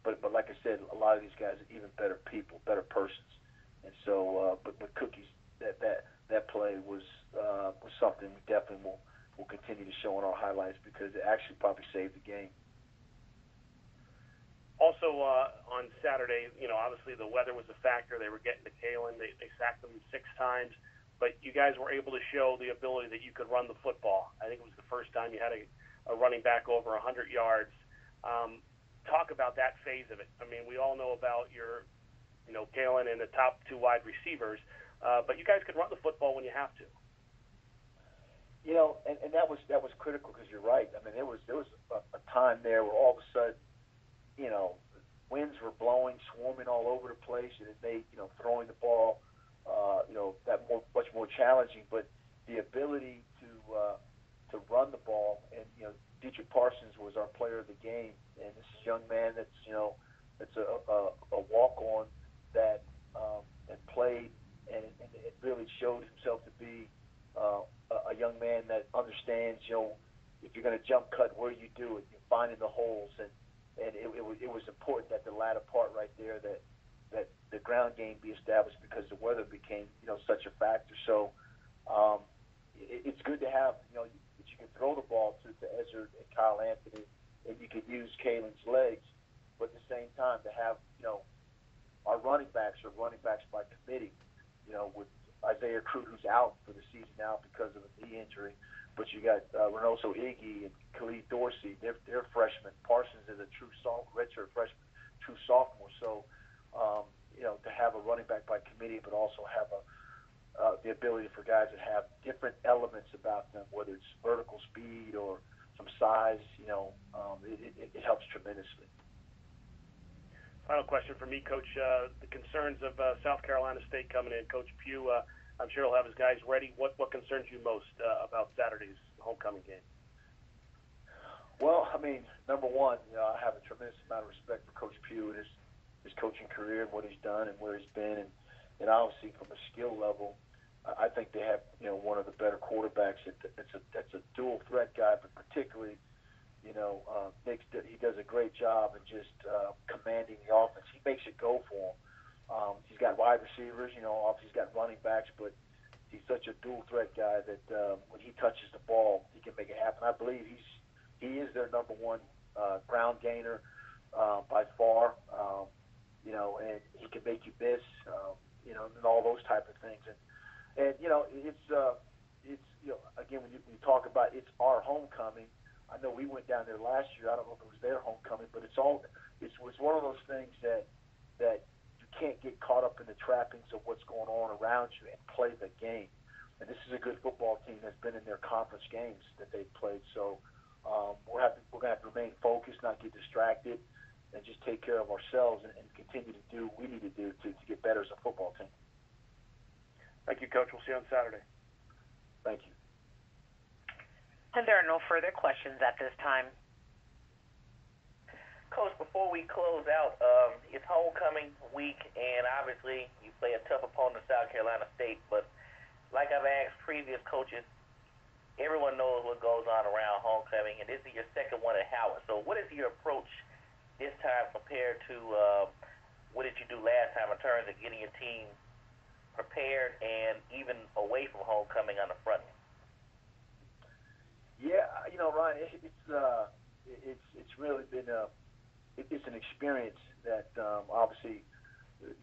but like I said, a lot of these guys are even better people, better persons. And so, but Cookie's that play was something we definitely will continue to show in our highlights, because it actually probably saved the game. Also, on Saturday, obviously the weather was a factor. They were getting to Kalen. They sacked them 6 times. But you guys were able to show the ability that you could run the football. I think it was the first time you had a running back over 100 yards. Talk about that phase of it. I mean, we all know about your, Kalen and the top 2 wide receivers, but you guys could run the football when you have to. And that was critical, because you're right. I mean, there was a time there where all of a sudden, winds were blowing, swarming all over the place, and it made throwing the ball that much more challenging. But the ability to run the ball, and Dietrich Parsons was our player of the game, and this young man that's a walk-on that played, and it really showed himself to be a young man that understands, if you're going to jump cut, where you do it, you're finding the holes, and it was important that the latter part right there, that the ground game be established, because the weather became such a factor. So it's good to have that you can throw the ball to Ezra and Kyle Anthony, and you can use Kalen's legs, but at the same time to have our running backs are running backs by committee, with Isaiah Crute, who's out for the season now because of a knee injury. But you got Reynoso Iggy and Khalid Dorsey. They're freshmen. Parsons is a true redshirt freshman, true sophomore. So, to have a running back by committee, but also have the ability for guys that have different elements about them, whether it's vertical speed or some size, it helps tremendously. Final question for me, Coach. The concerns of South Carolina State coming in. Coach Pough, I'm sure he'll have his guys ready. What concerns you most about Saturday's homecoming game? Well, I mean, number one, I have a tremendous amount of respect for Coach Pough and his coaching career and what he's done and where he's been. And obviously from a skill level, I think they have, one of the better quarterbacks. That's a dual threat guy, but particularly, he does a great job in just commanding the offense. He makes it go for him. He's got wide receivers, obviously he's got running backs, but he's such a dual threat guy that when he touches the ball, he can make it happen. I believe he is their number one ground gainer by far, and he can make you miss, and all those type of things. And it's again, when you talk about it's our homecoming, I know we went down there last year. I don't know if it was their homecoming, but it's one of those things that you can't get caught up in the trappings of what's going on around you and play the game. And this is a good football team that's been in their conference games that they've played. So we're going to have to remain focused, not get distracted, and just take care of ourselves and continue to do what we need to do to get better as a football team. Thank you, Coach. We'll see you on Saturday. Thank you. And there are no further questions at this time. Coach, before we close out, it's homecoming week, and obviously you play a tough opponent, South Carolina State. But like I've asked previous coaches, everyone knows what goes on around homecoming, and this is your second one at Howard. So what is your approach this time compared to what did you do last time in terms of getting your team prepared and even away from homecoming on the front end? Yeah, Ryan, it's really been it's an experience that obviously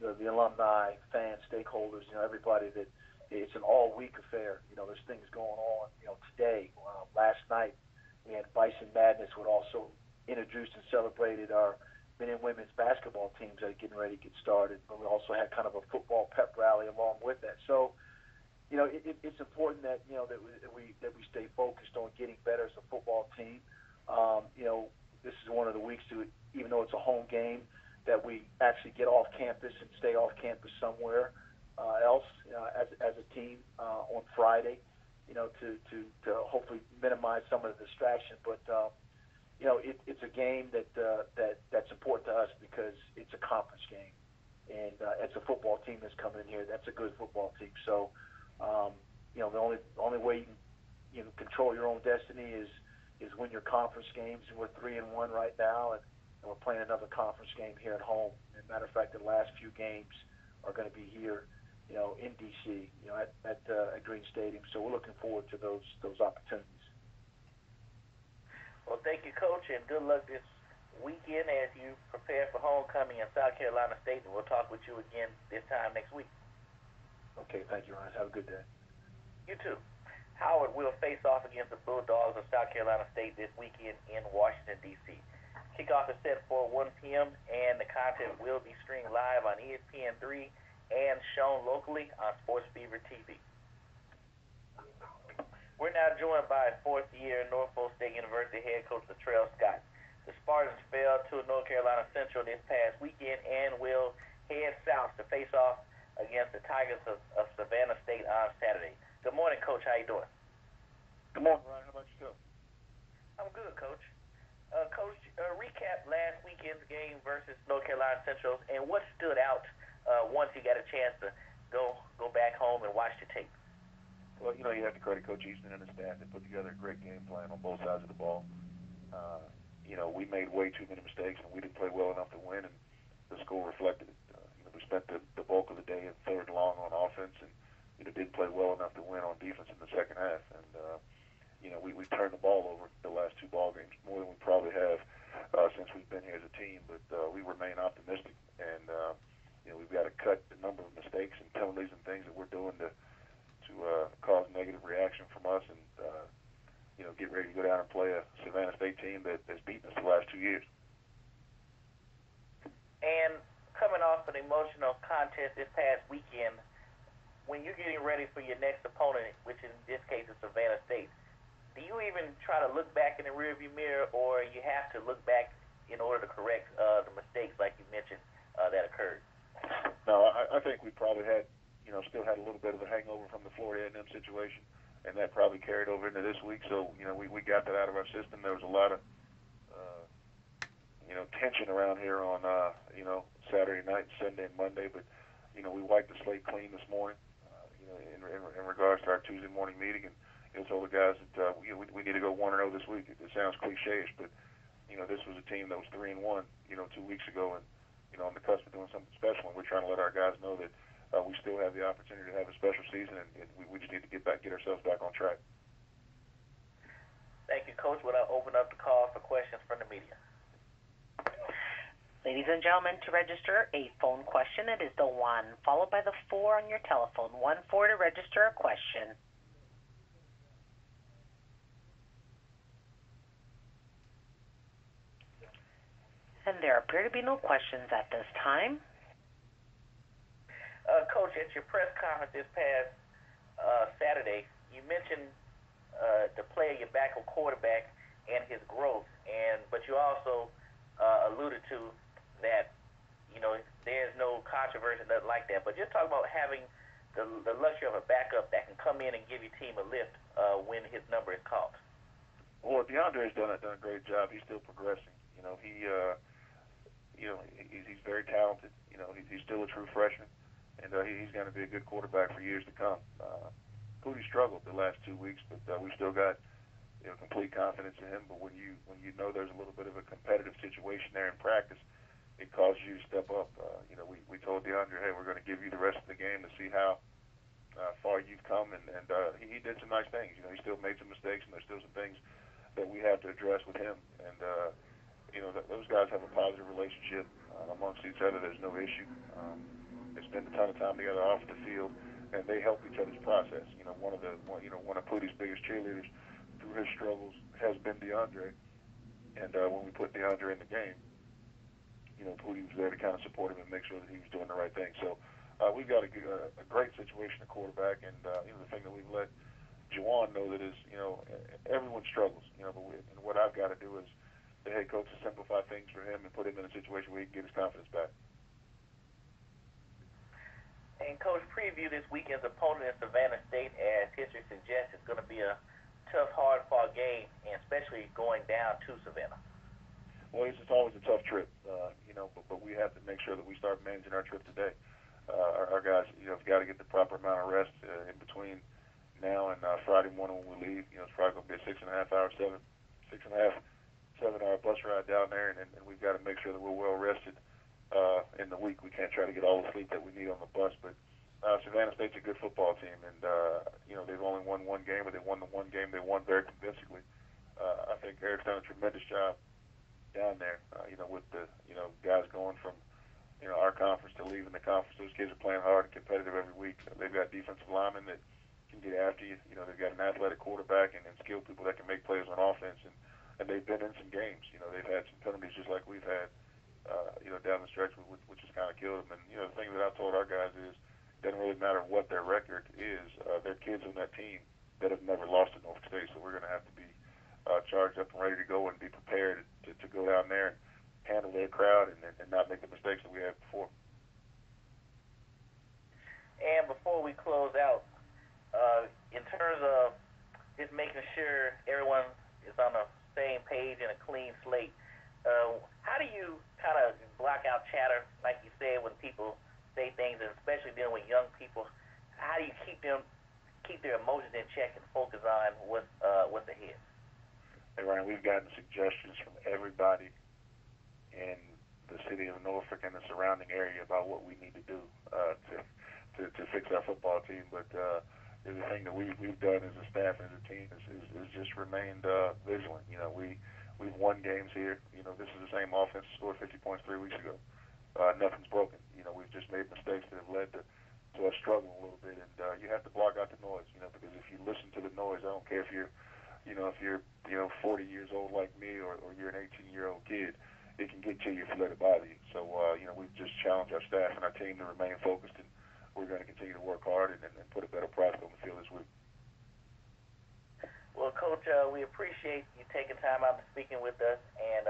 the alumni, fans, stakeholders, everybody that it's an all-week affair. There's things going on. Today, last night, we had Bison Madness, what also introduced and celebrated our men and women's basketball teams that are getting ready to get started. But we also had kind of a football pep rally along with that. So, it's important that that we stay focused on getting better as a football team. This is one of the weeks to, even though it's a home game, that we actually get off campus and stay off campus somewhere else as a team on Friday. To hopefully minimize some of the distraction, but it's a game that's important to us because it's a conference game, and it's a football team that's coming in here. That's a good football team. So, the only way you can control your own destiny is win your conference games, and we're 3-1 right now, and we're playing another conference game here at home. As a matter of fact, the last few games are going to be here, in D.C., at Green Stadium. So we're looking forward to those opportunities. Well, thank you, Coach, and good luck this weekend as you prepare for homecoming in South Carolina State, and we'll talk with you again this time next week. Okay, thank you, Ryan. Have a good day. You too. Howard will face off against the Bulldogs of South Carolina State this weekend in Washington, D.C. Kickoff is set for 1 p.m., and the content will be streamed live on ESPN3 and shown locally on Sports Fever TV. We're now joined by fourth-year Norfolk State University head coach Latrell Scott. The Spartans fell to North Carolina Central this past weekend and will head south to face off against the Tigers of Savannah State on Saturday. Good morning, Coach. How you doing? Good morning, Ryan. How about yourself? I'm good, Coach. Coach, recap last weekend's game versus North Carolina Central, and what stood out once you got a chance to go back home and watch the tape? Well, you have to credit Coach Eastman and his staff. They put together a great game plan on both sides of the ball. We made way too many mistakes, and we didn't play well enough to win, and the score reflected it. We spent the bulk of the day in third and long on offense, and didn't play well enough to win on defense in the second half. And we turned the ball over the last two ball games more than we probably have since we've been here as a team. But we remain optimistic, and we've got to cut the number of mistakes and penalties and things that we're doing to cause negative reaction from us, and get ready to go down and play a Savannah State team that's beaten us the last 2 years. And coming off an emotional contest this past weekend, when you're getting ready for your next opponent, which in this case is Savannah State, do you even try to look back in the rearview mirror, or you have to look back in order to correct the mistakes like you mentioned that occurred? No, I think we probably still had a little bit of a hangover from the Florida A&M situation, and that probably carried over into this week. So, we got that out of our system. There was a lot of, tension around here on, Saturday night, Sunday, and Monday. But, we wiped the slate clean this morning, in regards to our Tuesday morning meeting, and told the guys that we need to go 1-0 this week. It sounds cliche-ish, but, this was a team that was 3-1, 2 weeks ago, and, on the cusp of doing something special. And we're trying to let our guys know that we still have the opportunity to have a special season, and we just need to get ourselves back on track. Thank you, Coach. We'll now open up the call for questions from the media. Ladies and gentlemen, to register a phone question, it is the 1 followed by the 4 on your telephone. 1-4 to register a question. And there appear to be no questions at this time. Coach, at your press conference this past Saturday, you mentioned the player, your backup quarterback, and his growth, but you also alluded to that, there's no controversy, nothing like that. But just talk about having the luxury of a backup that can come in and give your team a lift when his number is called. Well, DeAndre's done a great job. He's still progressing. He's very talented. He's still a true freshman, and he's going to be a good quarterback for years to come. Pough struggled the last 2 weeks, but we still got complete confidence in him. But when you know there's a little bit of a competitive situation there in practice, it causes you to step up. We told DeAndre, hey, we're going to give you the rest of the game to see how far you've come, and he did some nice things. He still made some mistakes, and there's still some things that we have to address with him. And those guys have a positive relationship amongst each other. There's no issue. They spend a ton of time together off the field, and they help each other's process. One of Pough's biggest cheerleaders through his struggles has been DeAndre, and when we put DeAndre in the game, Pough was there to kind of support him and make sure that he was doing the right thing. So we've got a great situation at quarterback, and the thing that we've let Juwan know that is, everyone struggles, but and what I've got to do is the head coach to simplify things for him and put him in a situation where he can get his confidence back. And Coach, preview this weekend's opponent in Savannah State, as history suggests, it's going to be a tough, hard-fought game, and especially going down to Savannah. Well, it's always a tough trip, but we have to make sure that we start managing our trip today. Our guys, have got to get the proper amount of rest in between now and Friday morning when we leave. It's probably going to be a 7-hour bus ride down there, and we've got to make sure that we're well rested in the week. We can't try to get all the sleep that we need on the bus, but Savannah State's a good football team, and they've only won one game, but they won the one game they won very convincingly. I think Erik's done a tremendous job down there, with the guys going from our conference to leaving the conference. Those kids are playing hard and competitive every week. They've got defensive linemen that can get after you. They've got an athletic quarterback and skilled people that can make plays on offense, and they've been in some games. They've had some penalties just like we've had, down the stretch, which has kind of killed them. And the thing that I've told our guys is, it doesn't really matter what their record is. There are kids on that team that have never lost to Norfolk State, so we're going to have to be charged up and ready to go and be prepared to go down there and handle their crowd and not make the mistakes that we had before. And before we close out, in terms of just making sure everyone is on the same page and a clean slate, how do you kind of block out chatter, like you said, when people say things, and especially dealing with young people? How do you keep their emotions in check and focus on what's ahead? Hey, Ryan, we've gotten suggestions from everybody in the city of Norfolk and the surrounding area about what we need to do to fix our football team. But the thing that we've done as a staff and as a team is just remained vigilant. We've won games here. This is the same offense that scored 50 points 3 weeks ago. Nothing's broken. We've just made mistakes that have led to us struggling a little bit. And you have to block out the noise, because if you listen to the noise, I don't care if you're 40 years old like me or you're an 18-year-old kid, it can get to you if you let it bother you. So, we've just challenged our staff and our team to remain focused, and we're going to continue to work hard and put a better product on the field this week. Well, Coach, we appreciate you taking time out and speaking with us, and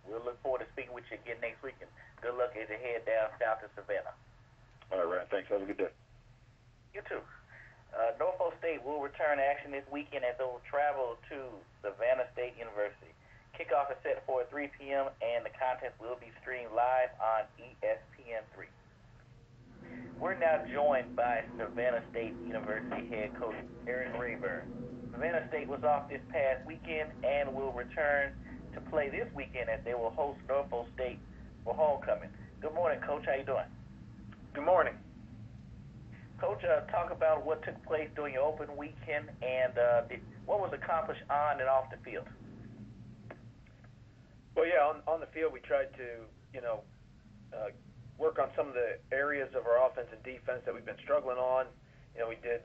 we'll look forward to speaking with you again next week. And good luck as you head down south to Savannah. All right, Ryan. Thanks. Have a good day. You too. Norfolk State will return to action this weekend as they will travel to Savannah State University. Kickoff is set for 3 p.m., and the contest will be streamed live on ESPN3. We're now joined by Savannah State University head coach Erik Raeburn. Savannah State was off this past weekend and will return to play this weekend as they will host Norfolk State for homecoming. Good morning, Coach. How you doing? Good morning. Coach, talk about what took place during your open weekend and what was accomplished on and off the field. Well, yeah, on the field we tried to, work on some of the areas of our offense and defense that we've been struggling on. We did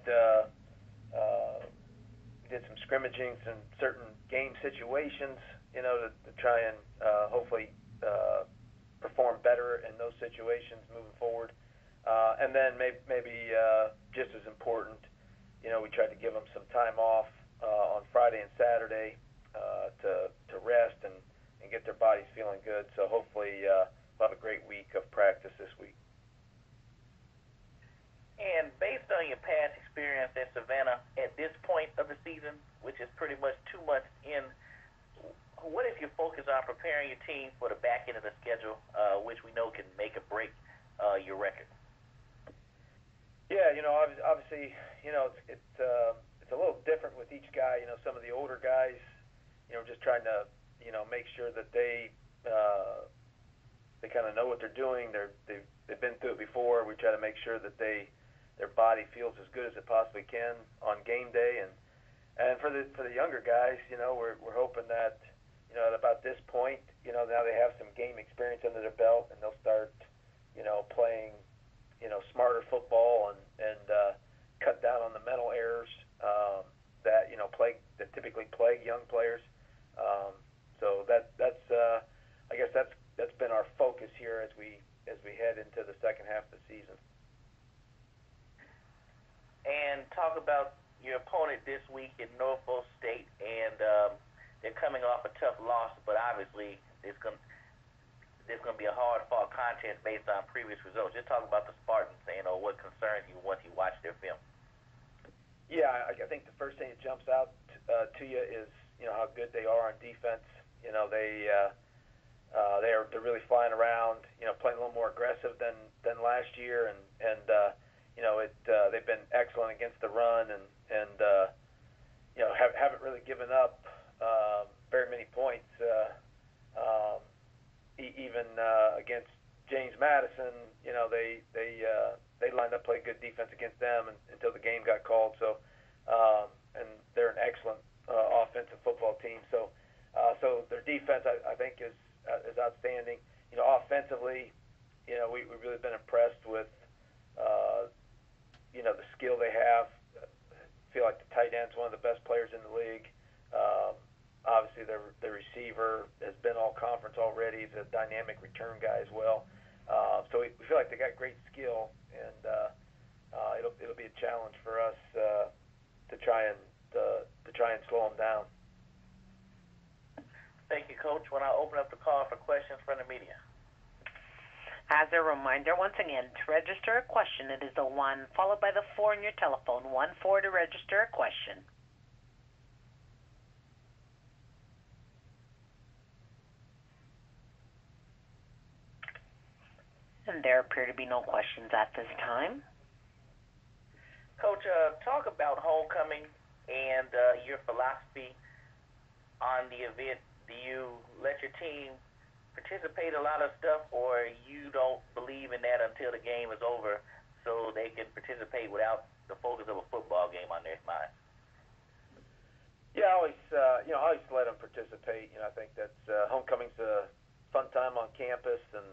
some scrimmaging, some certain game situations, to try and hopefully perform better in those situations moving forward. And then maybe just as important, we tried to give them some time off on Friday and Saturday to rest and get their bodies feeling good. So hopefully we'll have a great week of practice this week. And based on your past experience at Savannah at this point of the season, which is pretty much 2 months in, what is your focus on preparing your team for the back end of the schedule, which we know can make or break your record? Yeah, obviously, it's a little different with each guy. Some of the older guys, just trying to, make sure that they kind of know what they're doing. They've been through it before. We try to make sure that their body feels as good as it possibly can on game day. And for the younger guys, we're hoping that, at about this point, now they have some game experience under their belt, and they'll start, playing, smarter football and cut down on the mental errors that typically plague young players. So that's I guess that's been our focus here as we head into the second half of the season. And talk about your opponent this week in Norfolk State, and they're coming off a tough loss, but obviously it's going to be a hard-fought contest based on previous results. Just talk about the Spartans and what concerns you once you watch their film. Yeah, I think the first thing that jumps out to you is how good they are on defense. They're really flying around, playing a little more aggressive than last year, and they've been excellent against the run, and haven't really given up very many points. Even against James Madison, they lined up, played good defense against them until the game got called. So, and they're an excellent offensive football team. So their defense, I think, is outstanding. Offensively, we've really been impressed with the skill they have. I feel like the tight end's one of the best players in the league. Obviously, the receiver has been all conference already. He's a dynamic return guy as well. So we feel like they got great skill, and it'll be a challenge for us to try and slow them down. Thank you, Coach. When I open up the call for questions from the media. As a reminder, once again, to register a question, it is the 1 followed by the 4 on your telephone. 1-4 to register a question. And there appear to be no questions at this time. Coach, talk about homecoming and your philosophy on the event. Do you let your team participate in a lot of stuff, or you don't believe in that until the game is over so they can participate without the focus of a football game on their mind? Yeah, I always let them participate. I think that's homecoming's a fun time on campus, and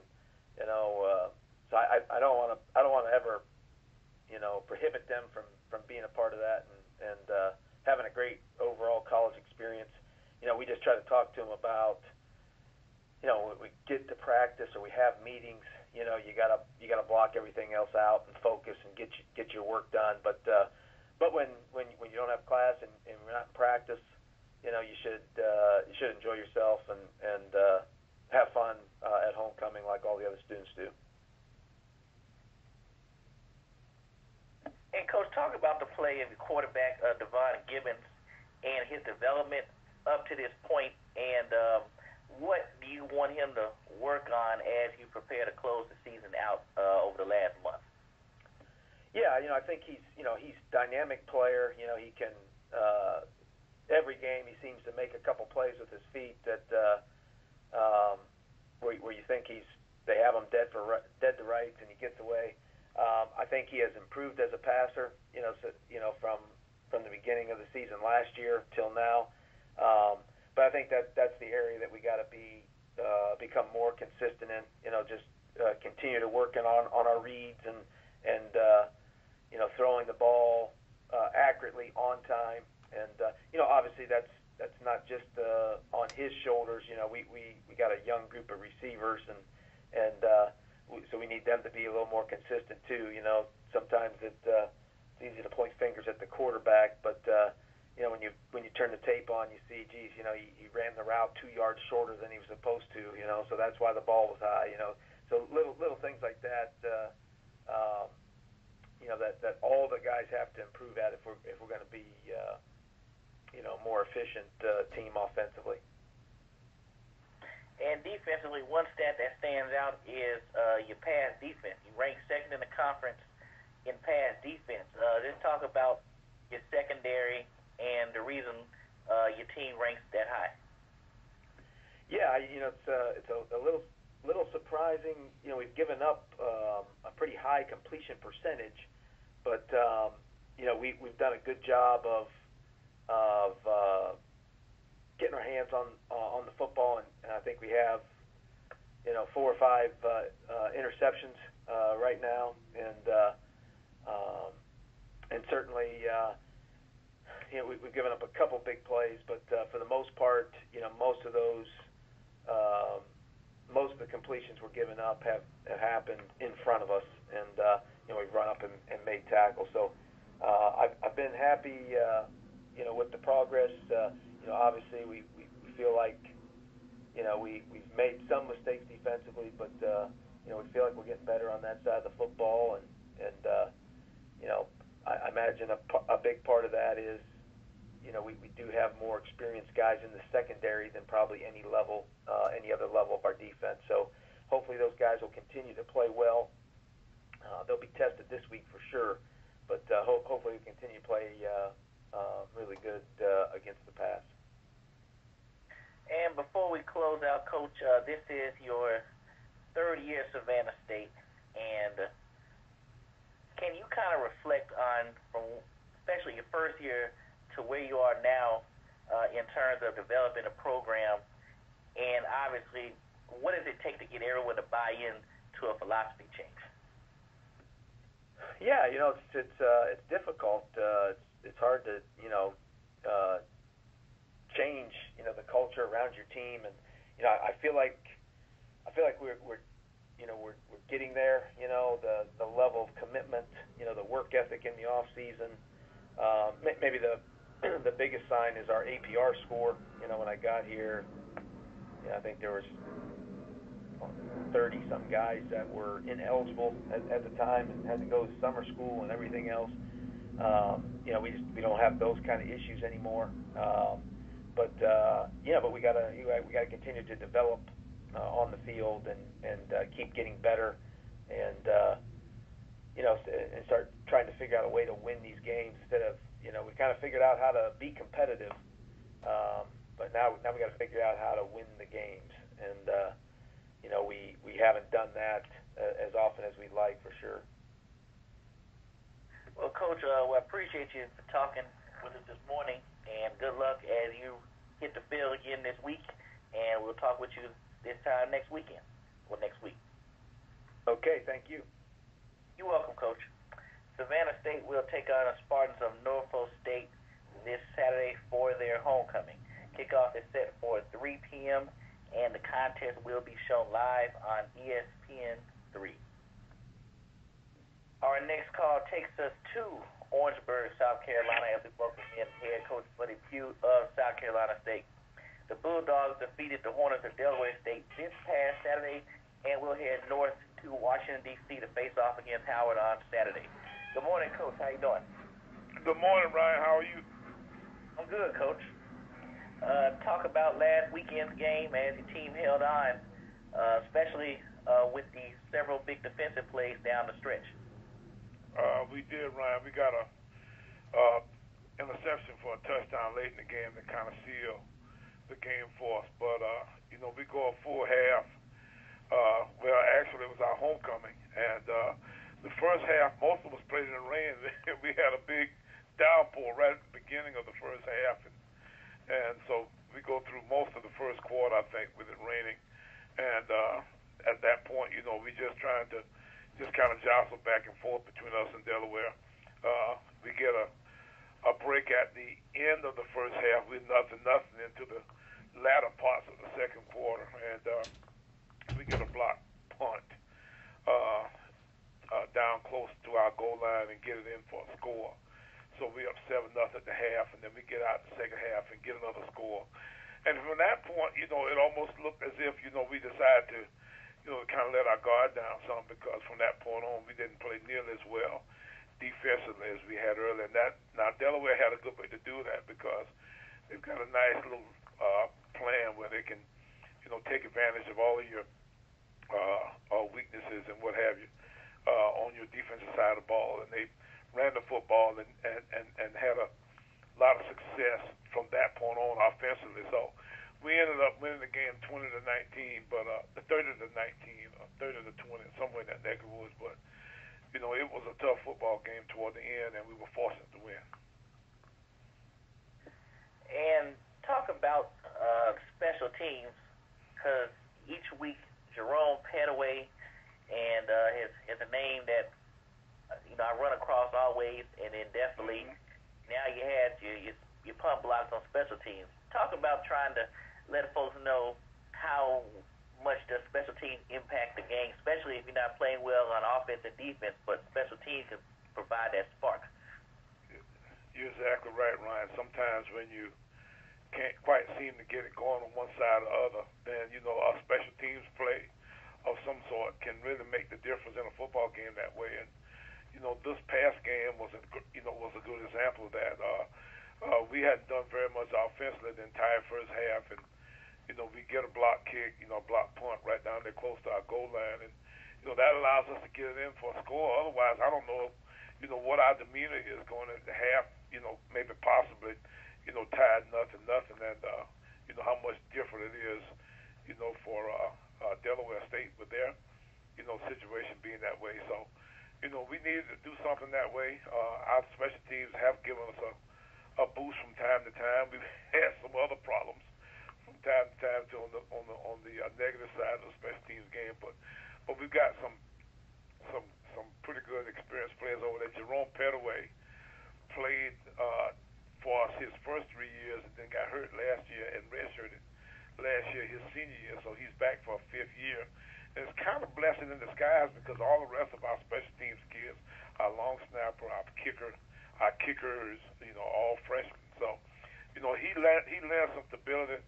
so I don't want to ever prohibit them from being a part of that and having a great overall college experience. We just try to talk to them about when we get to practice or we have meetings, you gotta block everything else out and focus and get your work done. But when you don't have class and we're not in practice, you should enjoy yourself and have fun at homecoming like all the other students do. And Coach, talk about the play of the quarterback Devon Gibbons and his development up to this point, and what do you want him to work on as you prepare to close the season out over the last month? Yeah, I think he's dynamic player. He can every game he seems to make a couple plays with his feet that where you think they have him dead to rights and he gets away. I think he has improved as a passer. From the beginning of the season last year till now. But I think that's the area that we got to become more consistent in. Just continue to work on our reads and throwing the ball accurately on time. And obviously that's not just on his shoulders. We got a young group of receivers and so we need them to be a little more consistent too. Sometimes it's easy to point fingers at the quarterback, but when you turn the tape on, you see, geez, he ran the route 2 yards shorter than he was supposed to, so that's why the ball was high, So little things like that, that all the guys have to improve at if we're going to be, more efficient team offensively. And defensively, one stat that stands out is your pass defense. You rank second in the conference in pass defense. Just talk about your secondary and the reason your team ranks that high. Yeah, it's a little surprising. We've given up a pretty high completion percentage, but we've done a good job of getting our hands on the football, and I think we have 4 or 5 interceptions right now, and certainly we've given up a couple big plays, but for the most part, most of the completions we're giving up have happened in front of us, and we've run up and made tackles. So I've been happy with the progress. Obviously we feel like we've made some mistakes defensively, but we feel like we're getting better on that side of the football, and I imagine a big part of that is we do have more experienced guys in the secondary than probably any other level of our defense. So hopefully those guys will continue to play well. They'll be tested this week for sure, but hopefully we continue to play really good against the pass. And before we close out, Coach, this is your 3rd year at Savannah State, and can you kind of reflect on, from especially your first year to where you are now in terms of developing a program, and obviously what does it take to get everyone to buy in to a philosophy change? Yeah, it's difficult. It's hard to change the culture around your team, and I feel like we're getting there. The level of commitment, the work ethic in the off season. Maybe the biggest sign is our APR score. When I got here, I think there was 30-some guys that were ineligible at the time and had to go to summer school and everything else. We don't have those kind of issues anymore. But we gotta continue to develop on the field and keep getting better, and and start trying to figure out a way to win these games instead of we kind of figured out how to be competitive, but now we got to figure out how to win the games, and we haven't done that as often as we'd like, for sure. Well, Coach, I appreciate you for talking with us this morning, and good luck as you hit the field again this week, and we'll talk with you this time next week. Okay, thank you. You're welcome, Coach. Savannah State will take on the Spartans of Norfolk State this Saturday for their homecoming. Kickoff is set for 3 p.m., and the contest will be shown live on ESPN3. Our next call takes us to Orangeburg, South Carolina, as we welcome in head coach Buddy Pough of South Carolina State. The Bulldogs defeated the Hornets of Delaware State this past Saturday, and we'll head north to Washington, D.C. to face off against Howard on Saturday. Good morning, Coach. How you doing? Good morning, Ryan. How are you? I'm good, Coach. Talk about last weekend's game as your team held on, especially with the several big defensive plays down the stretch. We did, Ryan. We got a interception for a touchdown late in the game that kind of sealed the game for us. But, we go a full half. Well, actually, it was our homecoming. And the first half, most of us played in the rain. We had a big downpour right at the beginning of the first half. And so we go through most of the first quarter, I think, with it raining. And at that point, we just trying to just kind of jostle back and forth between us and Delaware. We get a break at the end of the first half. We're nothing into the latter parts of the second quarter. And we get a block punt down close to our goal line and get it in for a score. So we're up 7-0 at the half, and then we get out the second half and get another score. And from that point, it almost looked as if, we decided to, kind of let our guard down some, because from that point on, we didn't play nearly as well defensively as we had earlier. And now Delaware had a good way to do that, because they've got a nice little plan where they can, take advantage of all of your weaknesses and what have you. on your defensive side of the ball, and they ran the football and had a lot of success from that point on offensively. So we ended up winning the game 20-19, but 30-19, or 30-20, somewhere in that neck of the woods. But you know, it was a tough football game toward the end, and we were fortunate to win. And talk about special teams, because each week Jerome Petaway and is a name that I run across always, and then definitely now you had your punt blocks on special teams. Talk about trying to let folks know how much does special teams impact the game, especially if you're not playing well on offense and defense, but special teams can provide that spark. You're exactly right, Ryan. Sometimes when you can't quite seem to get it going on one side or the other, then a special teams play of some sort can really make the difference in a football game that way. And this past game was a good example of that. We hadn't done very much offensively the entire first half, and we get a block kick, block punt right down there close to our goal line, and that allows us to get it in for a score. Otherwise, I don't know, what our demeanor is going into half. Maybe possibly, tied nothing, and how much different it is, for Delaware State with their, situation being that way. So, we needed to do something that way. Our special teams have given us a boost from time to time. We've had some other problems from time to time on the negative side of the special teams game, but we've got some pretty good experienced players over there. Jerome Petaway played for us his first 3 years and then got hurt last year and redshirted last year, his senior year, so he's back for a 5th year. And it's kind of a blessing in disguise because all the rest of our special teams kids, our long snapper, our kickers, all freshmen. So, he led some stability,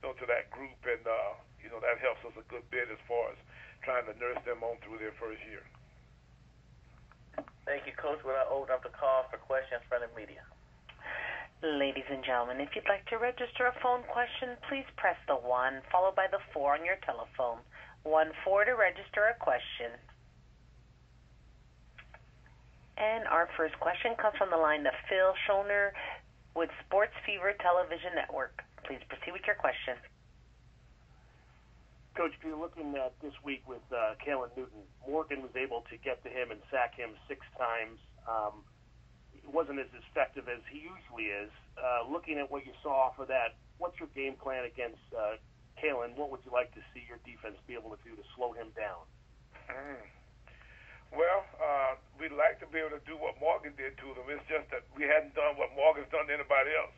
to that group, and that helps us a good bit as far as trying to nurse them on through their first year. Thank you, Coach. We'll open up the call for questions from the media. Ladies and gentlemen, if you'd like to register a phone question, please press the 1 followed by the 4 on your telephone. 1-4 to register a question. And our first question comes from the line of Phil Schoner with Sports Fever Television Network. Please proceed with your question. Coach, if you're looking at this week with Kalen Newton, Morgan was able to get to him and sack him 6 times. It wasn't as effective as he usually is. Looking at what you saw off of that, what's your game plan against Kalen? What would you like to see your defense be able to do to slow him down? Well, we'd like to be able to do what Morgan did to them. It's just that we hadn't done what Morgan's done to anybody else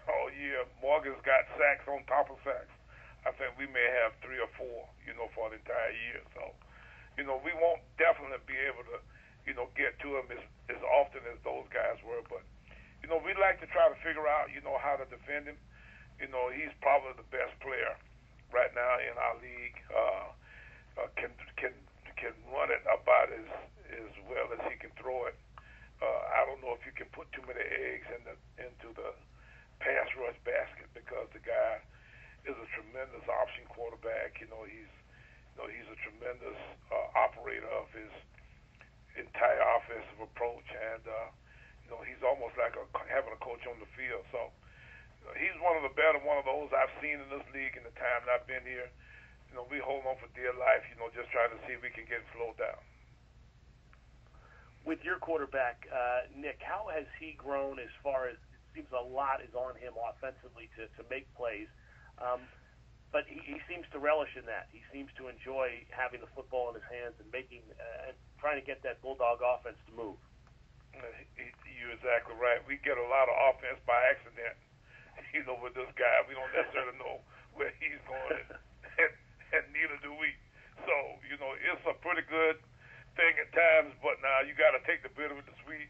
all year. Morgan's got sacks on top of sacks. I think we may have 3 or 4, for the entire year. So, we won't definitely be able to, get to him as often as those guys were. But, we'd like to try to figure out, how to defend him. He's probably the best player right now in our league. Can run it about as well as he can throw it. I don't know if you can put too many eggs into the pass rush basket because the guy is a tremendous option quarterback. He's a tremendous operator of his entire offensive approach, and he's almost like having a coach on the field. So he's one of the better one of those I've seen in this league in the time that I've been here. We hold on for dear life, just trying to see if we can get it slowed down. With your quarterback, Nick, how has he grown as far as it seems a lot is on him offensively to make plays? But he seems to relish in that. He seems to enjoy having the football in his hands and trying to get that Bulldog offense to move. You're exactly right. We get a lot of offense by accident, with this guy. We don't necessarily know where he's going, and neither do we. So, it's a pretty good thing at times, but now you got to take the bitter with the sweet,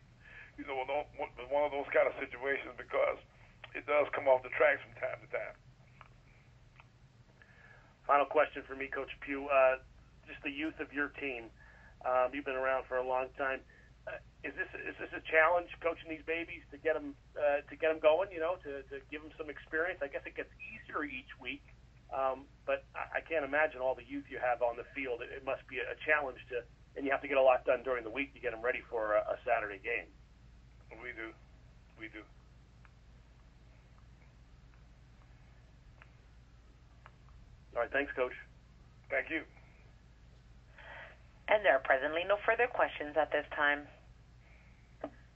one of those kind of situations because it does come off the tracks from time to time. Final question for me, Coach Pough. Just the youth of your team. You've been around for a long time. Is this a challenge, coaching these babies to get them going? To give them some experience. I guess it gets easier each week, but I can't imagine all the youth you have on the field. It must be a challenge to and you have to get a lot done during the week to get them ready for a Saturday game. We do. All right, thanks, Coach. Thank you. And there are presently no further questions at this time.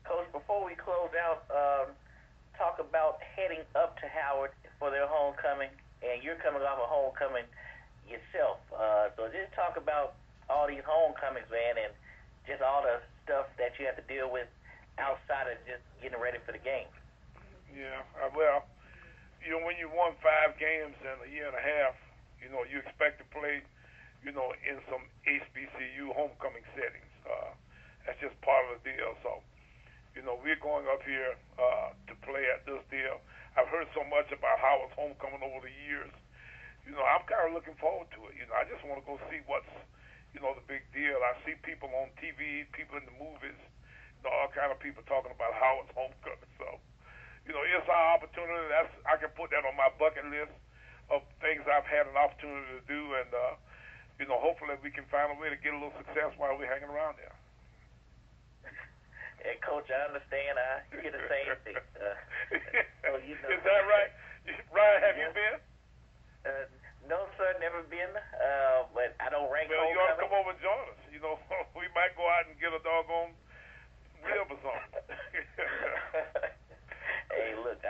Coach, before we close out, talk about heading up to Howard for their homecoming, and you're coming off a homecoming yourself. So just talk about all these homecomings, man, and just all the stuff that you have to deal with outside of just getting ready for the game. Yeah, well, when you won 5 games in a year and a half, you expect to play, in some HBCU homecoming settings. That's just part of the deal. So, we're going up here to play at this deal. I've heard so much about Howard's homecoming over the years. I'm kind of looking forward to it. I just want to go see what's, the big deal. I see people on TV, people in the movies, all kind of people talking about Howard's homecoming. So, it's our opportunity. I can put that on my bucket list of things I've had an opportunity to do, and hopefully we can find a way to get a little success while we're hanging around there. And Coach, I understand. I hear the same thing. So, Is that right, Ryan? Have you been? No, sir, never been. But I don't rank. Well, you ought to come over and join us. We might go out and get a doggone rib or something. Hey, look,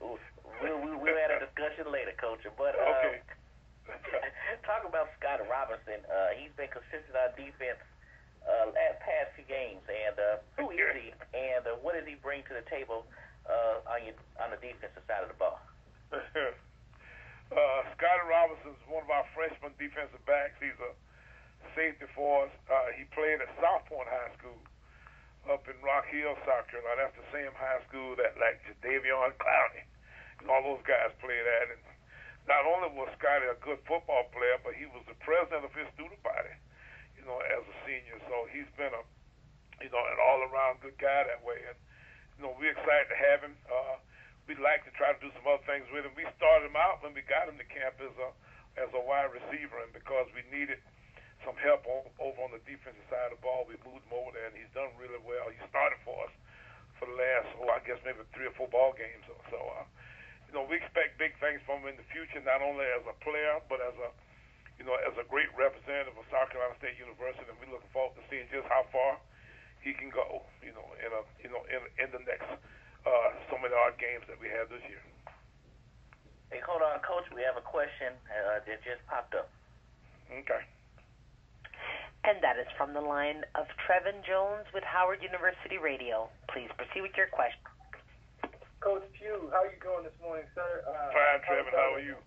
we'll have a discussion later, Coach. But okay. Talk about Scott Robinson. He's been consistent on defense at past few games, and who is he, and what does he bring to the table on the defensive side of the ball? Scotty Robinson is one of our freshman defensive backs. He's a safety for us. He played at South Point High School up in Rock Hill, South Carolina. That's the same high school that Jadavion Clowney and all those guys played at. And not only was Scotty a good football player, but he was the president of his student body, as a senior. So he's been an all-around good guy that way. And, we're excited to have him. We'd like to try to do some other things with him. We started him out when we got him to camp as a wide receiver, and because we needed some help over on the defensive side of the ball, we moved him over there, and he's done really well. He started for us for the last, I guess maybe 3 or 4 ball games. So, we expect big things from him in the future, not only as a player, but as a great representative of South Carolina State University, and we're looking forward to seeing just how far he can go, in the next so many odd games that we have this year. Hey, hold on, Coach. We have a question that just popped up. Okay. And that is from the line of Trevin Jones with Howard University Radio. Please proceed with your question. Coach Pough, how are you doing this morning, sir? Fine, Trevin. How are you?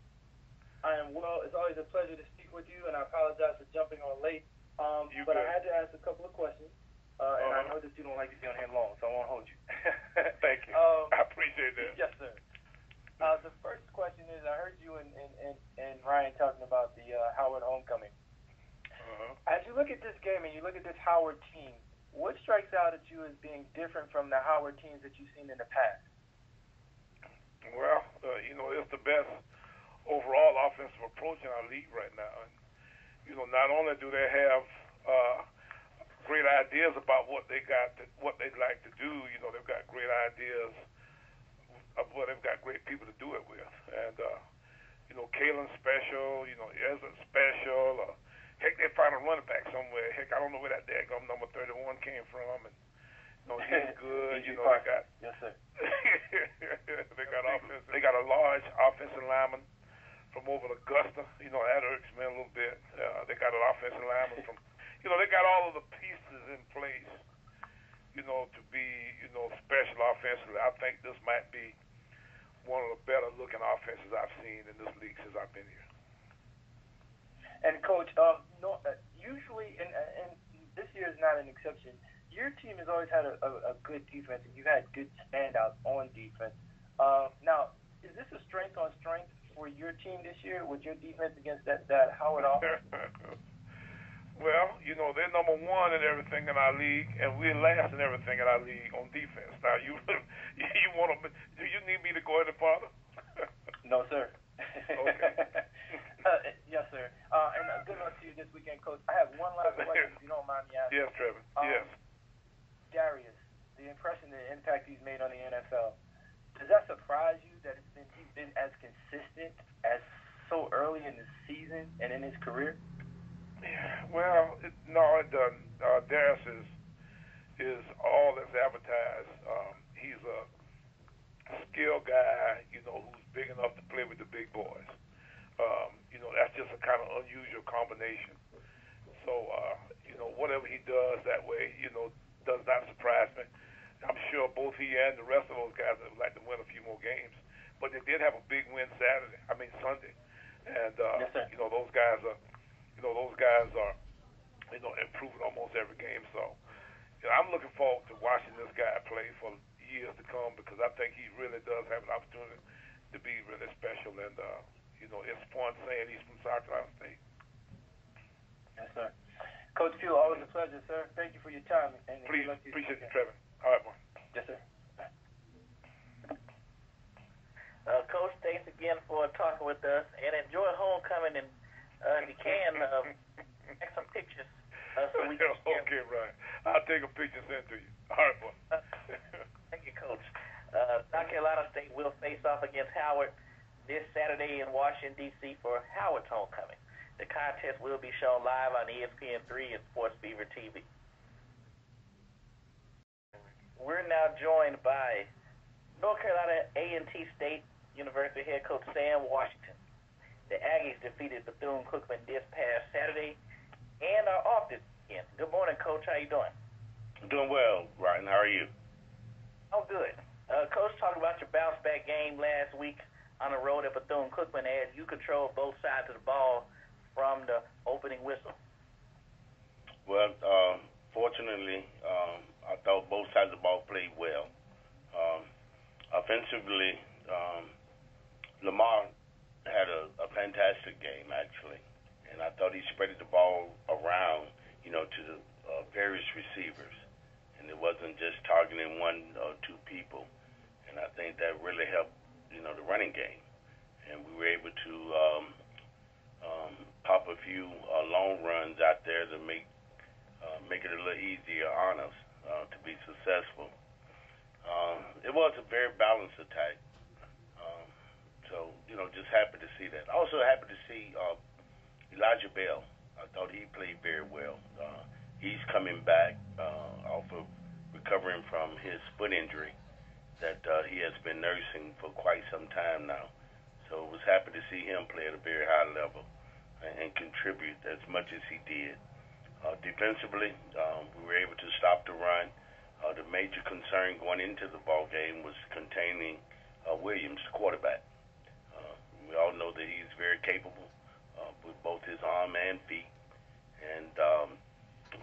I am well. It's always a pleasure to speak with you, and I apologize for jumping on late. But I had to ask a couple of questions, and I know that you don't like to be on here long, so I won't hold you. Thank you. I appreciate that. Yes, sir. The first question is, I heard you and Ryan talking about the Howard homecoming. As you look at this game and you look at this Howard team, what strikes out at you as being different from the Howard teams that you've seen in the past? Well, it's the best overall offensive approach in our league right now. And, not only do they have great ideas about what they'd like to do, they've got great ideas of what they've got great people to do it with. And, Kalen's special, Ezra's special, heck, they find a running back somewhere. Heck, I don't know where that daggum number 31 came from. And, he's good. They got yes, sir. They got a large offensive lineman from over at Augusta. That irks me a little bit. They got an offensive lineman from. They got all of the pieces in place. To be special offensively. I think this might be one of the better looking offenses I've seen in this league since I've been here. And Coach, usually, and this year is not an exception, your team has always had a good defense, and you've had good standouts on defense. Now, is this a strength on strength for your team this year with your defense against that Howard offense? Well, they're number 1 in everything in our league, and we're last in everything in our league on defense. Now, do you need me to go any farther? No, sir. Okay. Yes, sir. And good luck to you this weekend, Coach. I have one last question, if you don't mind me asking. Yes, Trevor. Yes. Darius, the impression and impact he's made on the NFL, does that surprise you that he's been as consistent as so early in the season and in his career? Well, no, it doesn't. Darius is all that's advertised. He's a skilled guy, who's big enough to play with the big boys. That's just a kind of unusual combination. So, whatever he does that way, does not surprise me. I'm sure both he and the rest of those guys would like to win a few more games. But they did have a big win Sunday. And, yes, sir. those guys are, improving almost every game. So, I'm looking forward to watching this guy play for years to come because I think he really does have an opportunity to be really special. And, it's fun saying he's from South Carolina State. Yes, sir. Coach Pough, always a pleasure, sir. Thank you for your time. And Please, appreciate you, Trevor. All right, boy. Yes, sir. Coach, thanks again for talking with us, and enjoy homecoming. And if you can, take some pictures so we can share. Okay, right. I'll take a picture and send to you. All right, boy. Thank you, Coach. South Carolina State will face off against Howard this Saturday in Washington, D.C. for Howard's homecoming. The contest will be shown live on ESPN3 and Sports Fever TV. We're now joined by North Carolina A&T State University head coach Sam Washington. The Aggies defeated Bethune-Cookman this past Saturday and are off this weekend. Good morning, Coach. How you doing? I'm doing well, Ryan. How are you? I'm good. Coach, talk about your bounce-back game last week on the road at Bethune-Cookman as you controlled both sides of the ball from the opening whistle. Well, fortunately, I thought both sides of the ball played well. Offensively, Lamar had a fantastic game, actually. And I thought he spread the ball around, to the various receivers. And it wasn't just targeting one or two people. And I think that really helped, the running game. And we were able to pop a few long runs out there to make it a little easier on us to be successful. It was a very balanced attack. So, just happy to see that. Also happy to see Elijah Bell. I thought he played very well. He's coming back off of recovering from his foot injury that he has been nursing for quite some time now. So I was happy to see him play at a very high level and contribute as much as he did. Defensively, we were able to stop the run. The major concern going into the ball game was containing Williams, the quarterback. We all know that he's very capable with both his arm and feet. And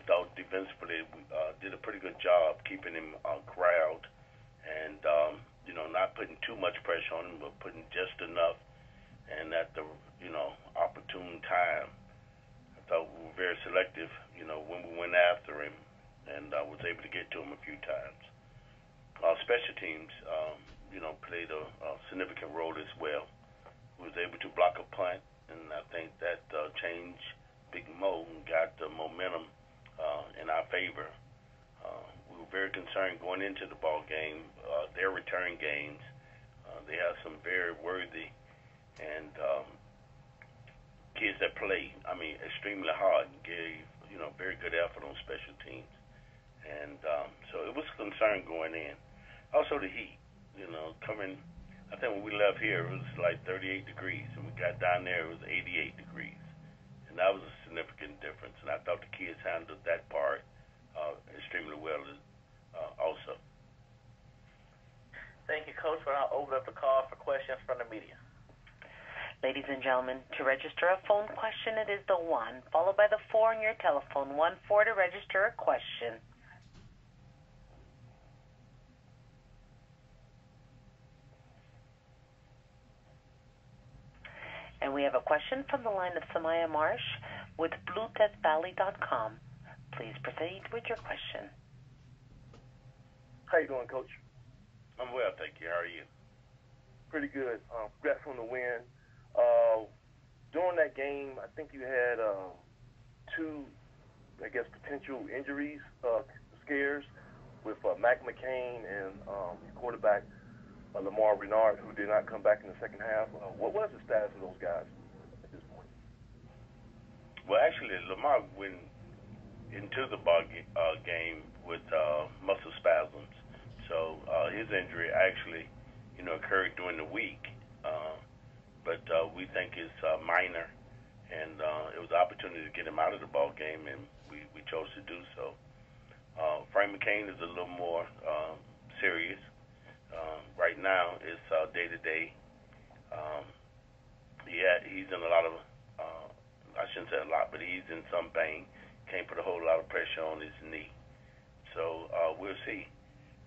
thought defensively we did a pretty good job keeping him corralled and, not putting too much pressure on him, but putting just enough. And at the, opportune time, I thought we were very selective, when we went after him, and I was able to get to him a few times. Special teams, played a significant role as well. We was able to block a punt, and I think that changed Big Mo and got the momentum in our favor. We were very concerned going into the ball game. Their return games, they have some very worthy and kids that play, extremely hard and gave, very good effort on special teams. And so it was a concern going in. Also the heat, coming, I think when we left here, it was like 38 degrees, and we got down there, it was 88 degrees. And that was a significant difference, and I thought the kids handled that part extremely well also. Thank you, Coach. We'll now open up the call for questions from the media. Ladies and gentlemen, to register a phone question, it is the 1, followed by the 4 on your telephone. 1-4 to register a question. And we have a question from the line of Samaya Marsh with BlueTestValley.com. Please proceed with your question. How you doing, Coach? I'm well, thank you. How are you? Pretty good. Congrats on the win. during that game, I think you had two, I guess, potential injuries, scares with Mac McCain and quarterback Lamar Renard, who did not come back in the second half. What was the status of those guys at this point? Well, actually, Lamar went into the ball game with muscle spasms. So his injury actually, occurred during the week. But we think it's minor, and it was an opportunity to get him out of the ball game, and we chose to do so. Frank McCain is a little more serious. Right now, it's day-to-day. He's in a lot of, I shouldn't say a lot, but he's in some pain. Can't put a whole lot of pressure on his knee. So we'll see,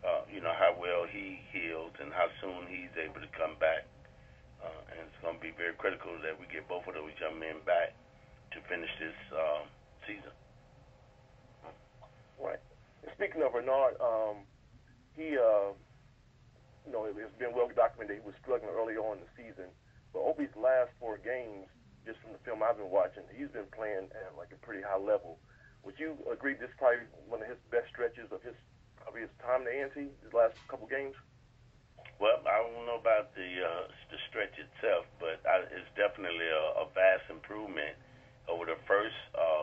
how well he heals and how soon he's able to come back. And it's going to be very critical that we get both of those young men back to finish this season. Right. And speaking of Renard, he, it's been well documented he was struggling early on in the season. But over his last 4 games, just from the film I've been watching, he's been playing at like a pretty high level. Would you agree this is probably one of his best stretches of his time in the A&T, his last couple games? Well, I don't know about the stretch itself, but it's definitely a vast improvement over the first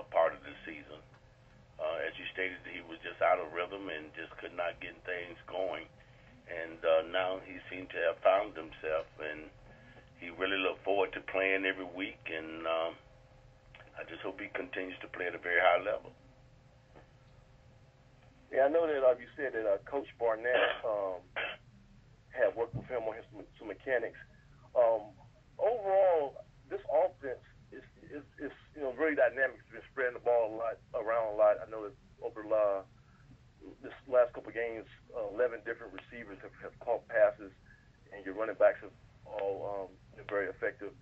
part of the season. As you stated, he was just out of rhythm and just could not get things going. And now he seemed to have found himself, and he really looked forward to playing every week, and I just hope he continues to play at a very high level. Yeah, I know that you said that Coach Barnett had worked with him on some mechanics. Overall, this offense is really dynamic. It's been spreading the ball around a lot. I know that over this last couple of games, 11 different receivers have caught passes, and your running backs have all very effective.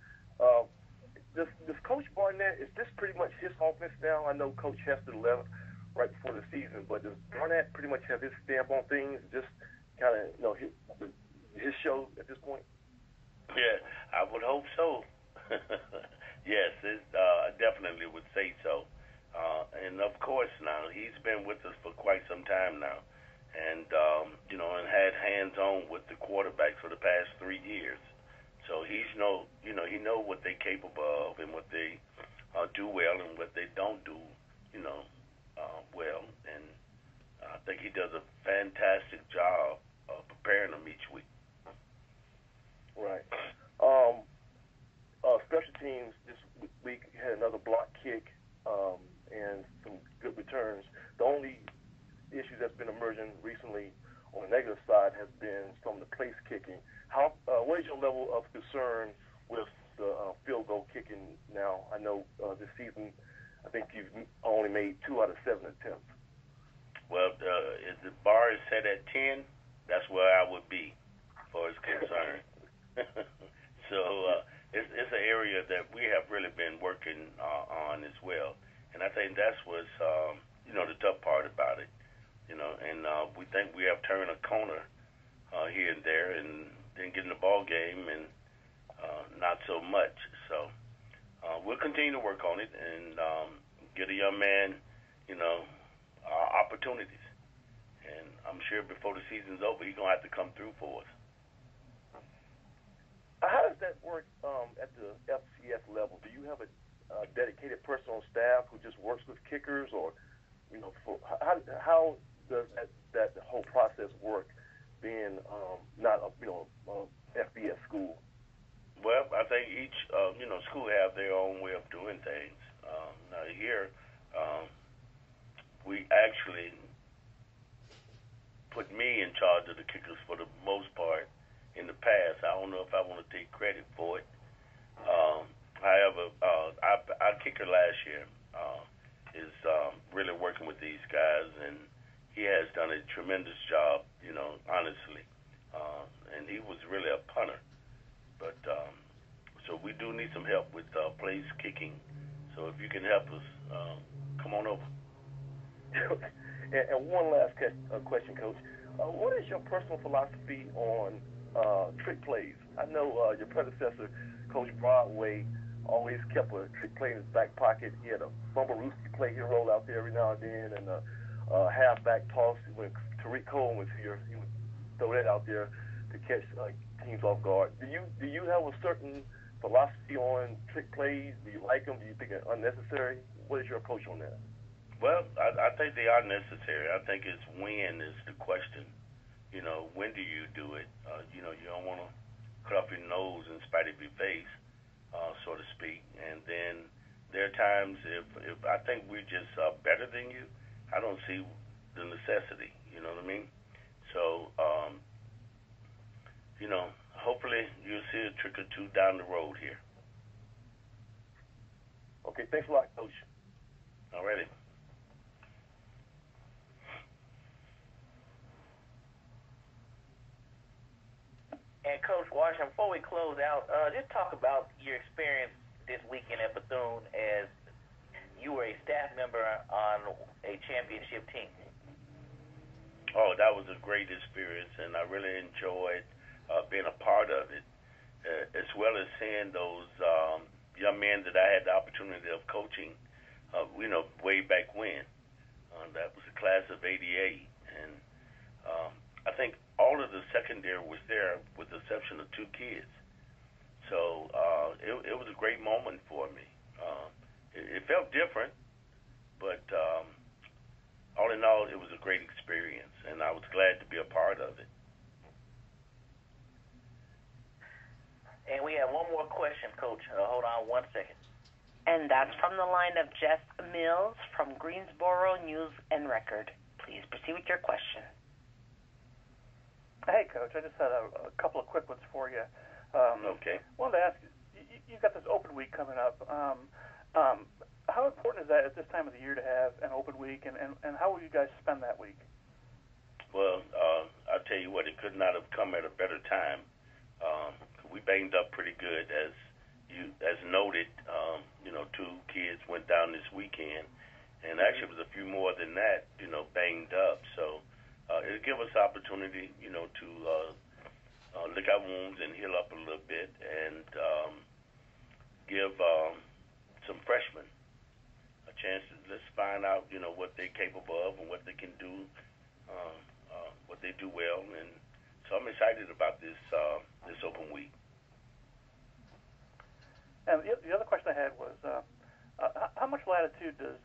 Does Coach Barnett, is this pretty much his offense now? I know Coach Hester left right before the season, but does Barnett pretty much have his stamp on things, just kind of his show at this point? Yeah, I would hope so. Yes, I definitely would say so. And of course, now he's been with us for quite some time now, and and had hands-on with the quarterbacks for the past 3 years. So he know what they're capable of and what they do well and what they don't do, well. And I think he does a fantastic job of preparing them each week. Right. Special teams this week had another block kick and some good returns. The only issue that's been emerging recently on the negative side has been some of the place kicking. What is your level of concern with the field goal kicking now? I know this season, I think you've only made 2 out of 7 attempts. Well, if the bar is set at 10, that's where I would be, as far as concerned. So it's an area that we have really been working on as well, and I think that's what's the tough part about it. And we think we have turned a corner here and there, and then getting the ball game, and not so much. So we'll continue to work on it and get a young man, opportunities. And I'm sure before the season's over, he's gonna have to come through for us. How does that work at the FCS level? Do you have a dedicated person on staff who just works with kickers, or how does that whole process work, being not a FBS school? Well, I think each school have their own way of doing things. Now here, we actually put me in charge of the kickers for the most part in the past. I don't know if I want to take credit for it. However, our kicker last year is really working with these guys, and he has done a tremendous job, honestly. And he was really a punter. But so we do need some help with place kicking. So if you can help us, come on over. And one last question, Coach. What is your personal philosophy on trick plays? I know your predecessor, Coach Broadway, always kept a trick play in his back pocket. He had a Bumbarooski play he'll roll out there every now and then, and a halfback toss when Tariq Cohen was here. He would throw that out there to catch teams off guard. Do you have a certain philosophy on trick plays? Do you like them? Do you think they're unnecessary? What is your approach on that? Well, I think they are necessary. I think it's when is the question. When do you do it? You don't want to cut off your nose in spite of your face, so to speak. And then there are times if I think we're just better than you, I don't see the necessity. You know what I mean? So, hopefully you'll see a trick or two down the road here. Okay, thanks a lot, Coach. All righty. And Coach Washington, before we close out, just talk about your experience this weekend at Bethune as you were a staff member on a championship team. Oh, that was a great experience, and I really enjoyed being a part of it, as well as seeing those young men that I had the opportunity of coaching, way back when. That was the class of '88, and I think all of the secondary was there with the exception of 2 kids. So it was a great moment for me. It felt different, but all in all, it was a great experience, and I was glad to be a part of it. And we have one more question, Coach. Hold on 1 second. And that's from the line of Jeff Mills from Greensboro News and Record. Please proceed with your question. Hey, Coach. I just had a couple of quick ones for you. Okay. Wanted to ask you've got this open week coming up. How important is that at this time of the year to have an open week, and how will you guys spend that week? Well, I'll tell you what, it could not have come at a better time. We banged up pretty good, as noted. 2 kids went down this weekend, and actually it was a few more than that, banged up. So it'll give us opportunity, to lick our wounds and heal up a little bit, and give some freshmen a chance to let's find out, what they're capable of and what they can do, what they do well. And so I'm excited about this open week. And the other question I had was, how much latitude does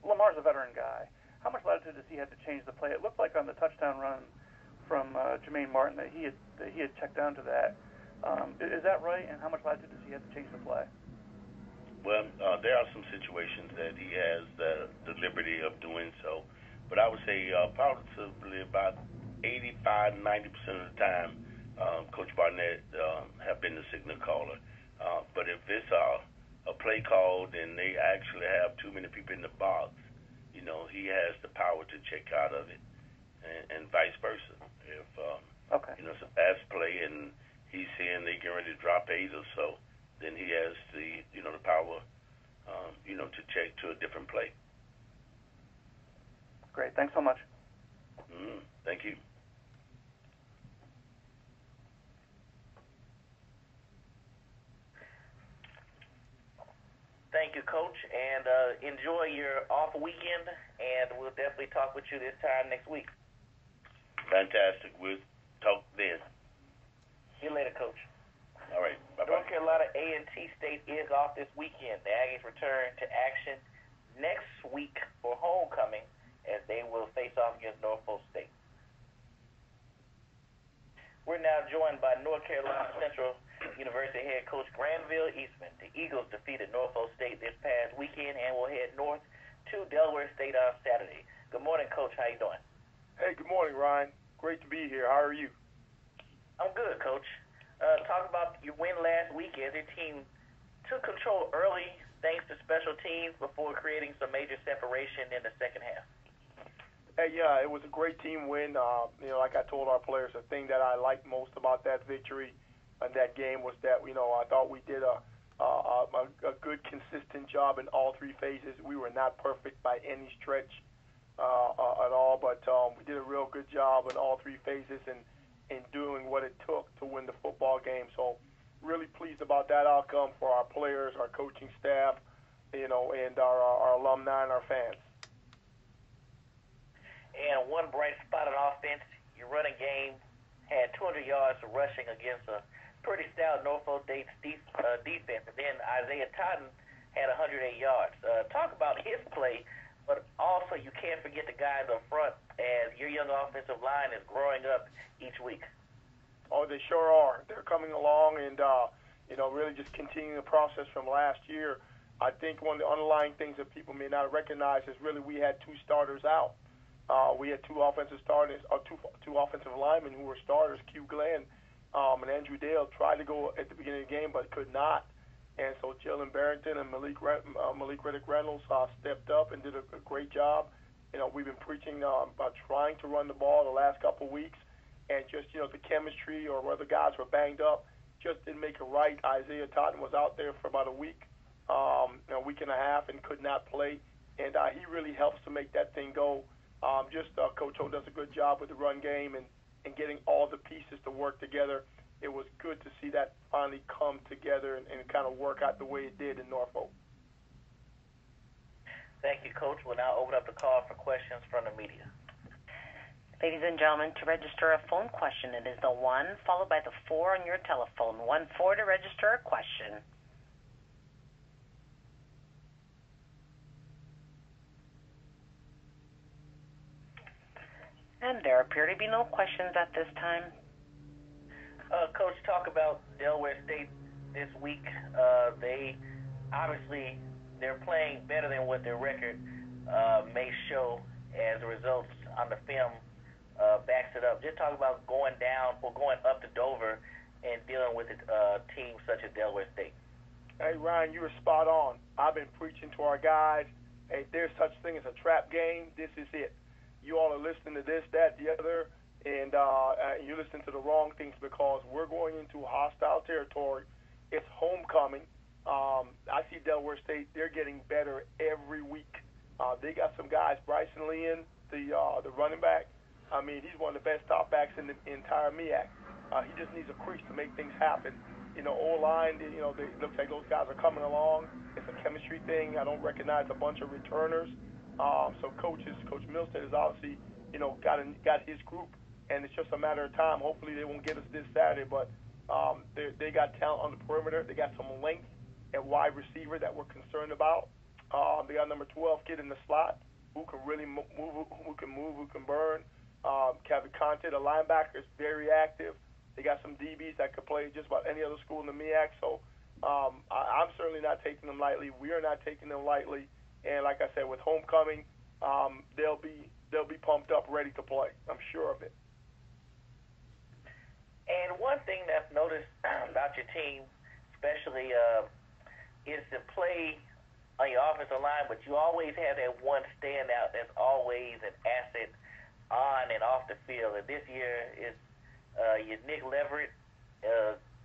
Lamar's a veteran guy? How much latitude does he have to change the play? It looked like on the touchdown run from Jermaine Martin that he had checked down to that. Is that right? And how much latitude does he have to change the play? Well, there are some situations that he has the liberty of doing so, but I would say probably about 85-90% of the time, Coach Barnett have been the signal caller. But if it's a play called and they actually have too many people in the box, he has the power to check out of it, and vice versa. If it's a pass play and he's seeing they get ready to drop 8 or so, then he has the power, to check to a different play. Great. Thanks so much. Thank you. Thank you, Coach, and enjoy your off weekend, and we'll definitely talk with you this time next week. Fantastic. We'll talk then. See you later, Coach. All right. Bye-bye. North Carolina A&T State is off this weekend. The Aggies return to action next week for homecoming as they will face off against Norfolk State. We're now joined by North Carolina Central University head coach Granville Eastman. The Eagles defeated Norfolk State this past weekend and will head north to Delaware State on Saturday. Good morning, Coach. How you doing? Hey, good morning, Ryan. Great to be here. How are you? I'm good, Coach. Talk about your win last weekend. Your team took control early thanks to special teams before creating some major separation in the second half. Hey, yeah, it was a great team win. Like I told our players, the thing that I liked most about that victory and that game was that, I thought we did a good, consistent job in all 3 phases. We were not perfect by any stretch at all, but we did a real good job in all 3 phases and in doing what it took to win the football game. So really pleased about that outcome for our players, our coaching staff, and our alumni and our fans. And one bright spot on offense, your running game had 200 yards rushing against a pretty stout Norfolk defense. And then Isaiah Totten had 108 yards. Talk about his play, but also you can't forget the guys up front as your young offensive line is growing up each week. Oh, they sure are. They're coming along and, really just continuing the process from last year. I think one of the underlying things that people may not recognize is really we had two starters out. We had two offensive linemen who were starters, Q Glenn and Andrew Dale, tried to go at the beginning of the game but could not. And so Jalen Barrington and Malik Riddick Reynolds stepped up and did a great job. We've been preaching about trying to run the ball the last couple of weeks, and just, the chemistry or whether guys were banged up just didn't make it right. Isaiah Totten was out there for about a week and a half and could not play, and he really helps to make that thing go. Coach O does a good job with the run game and getting all the pieces to work together. It was good to see that finally come together and kind of work out the way it did in Norfolk. Thank you, Coach. We'll now open up the call for questions from the media. Ladies and gentlemen, to register a phone question, it is the 1 followed by the 4 on your telephone. 1-4 to register a question. And there appear to be no questions at this time. Coach, talk about Delaware State this week. They're playing better than what their record may show as a result on the film backs it up. Just talk about going up to Dover and dealing with a team such as Delaware State. Hey, Ryan, you were spot on. I've been preaching to our guys, hey, there's such thing as a trap game. This is it. You all are listening to this, that, the other, and you're listening to the wrong things because we're going into hostile territory. It's homecoming. I see Delaware State, they're getting better every week. They got some guys, Bryson Leon, the running back. I mean, he's one of the best top backs in the entire Meac. He just needs a crease to make things happen. O-line, it looks like those guys are coming along. It's a chemistry thing. I don't recognize a bunch of returners. So Coach Milstead has obviously, got his group, and it's just a matter of time. Hopefully they won't get us this Saturday, but they got talent on the perimeter. They got some length at wide receiver that we're concerned about. They got number 12 kid in the slot who can really move, who can burn. Kevin Conte, the linebacker, is very active. They got some DBs that could play just about any other school in the Meac. So I'm certainly not taking them lightly. We are not taking them lightly. And like I said, with homecoming, they'll be pumped up, ready to play. I'm sure of it. And one thing that's noticed about your team, especially, is the play on your offensive line, but you always have that one standout that's always an asset on and off the field. And this year is your Nick Leverett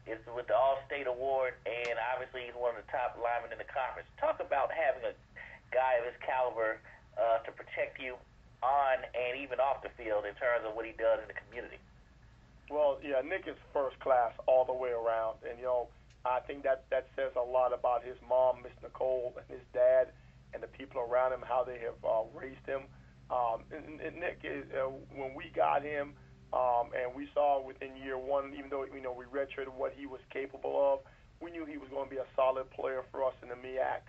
is with the All-State Award, and obviously he's one of the top linemen in the conference. Talk about having a guy of his caliber to protect you on and even off the field in terms of what he does in the community. Well, yeah, Nick is first class all the way around, and I think that says a lot about his mom, Miss Nicole, and his dad, and the people around him, how they have raised him. And Nick, when we got him, and we saw within year one, even though we redshirted what he was capable of, we knew he was going to be a solid player for us in the Meac.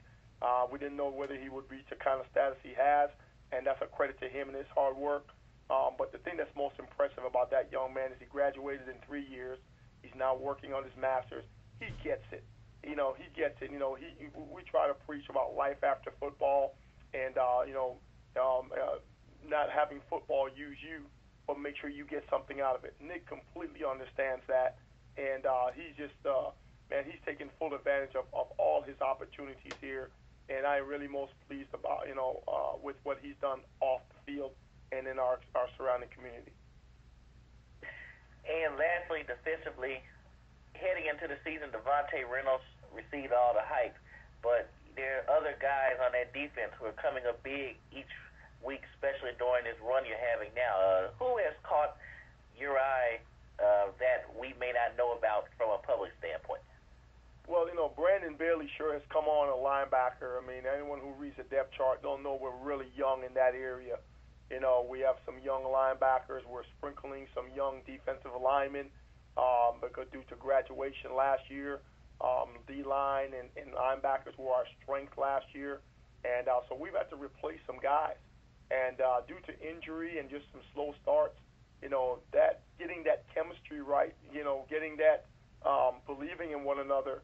We didn't know whether he would reach the kind of status he has, and that's a credit to him and his hard work. But the thing that's most impressive about that young man is he graduated in 3 years. He's now working on his master's. He gets it. He gets it. We try to preach about life after football and, not having football use you, but make sure you get something out of it. Nick completely understands that, and he's just, he's taking full advantage of all his opportunities here, and I'm really most pleased about, with what he's done off the field and in our surrounding community. And lastly, defensively, heading into the season, Devontae Reynolds received all the hype, but there are other guys on that defense who are coming up big each week, especially during this run you're having now. Who has caught your eye that we may not know about from a public standpoint? depth chart, they'll know we're really young in that area. You know, we have some young linebackers. We're sprinkling some young defensive linemen because due to graduation last year, D-line and linebackers were our strength last year. And so we've had to replace some guys. And due to injury and just some slow starts, you know, that getting that chemistry right, you know, getting that believing in one another,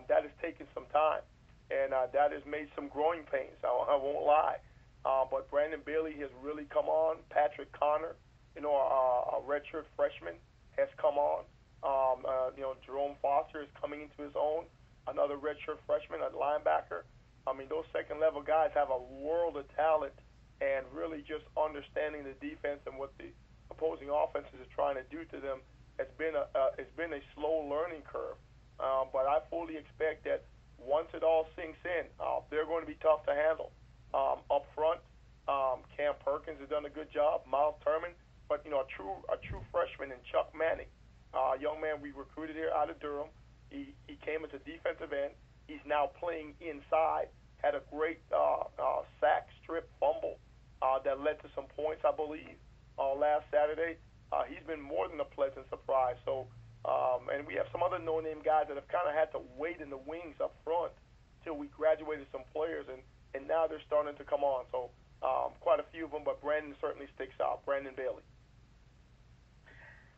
that has taken some time. And that has made some growing pains, I won't lie. But Brandon Bailey has really come on. Patrick Connor, you know, a redshirt freshman, has come on. You know, Jerome Foster is coming into his own, another redshirt freshman, a linebacker. I mean, those second-level guys have a world of talent, and really just understanding the defense and what the opposing offenses are trying to do to them has been a slow learning curve. But I fully expect that once it all sinks in, they're going to be tough to handle. Up front, Cam Perkins has done a good job. Miles Turman, but you know, a true freshman in Chuck Manning, a young man we recruited here out of Durham. He came as a defensive end. He's now playing inside. Had a great sack, strip, fumble that led to some points, I believe, last Saturday. He's been more than a pleasant surprise. So, and we have some other no-name guys that have kind of had to wait in the wings up front till we graduated some players, and now they're starting to come on. So quite a few of them, but Brandon certainly sticks out, Brandon Bailey.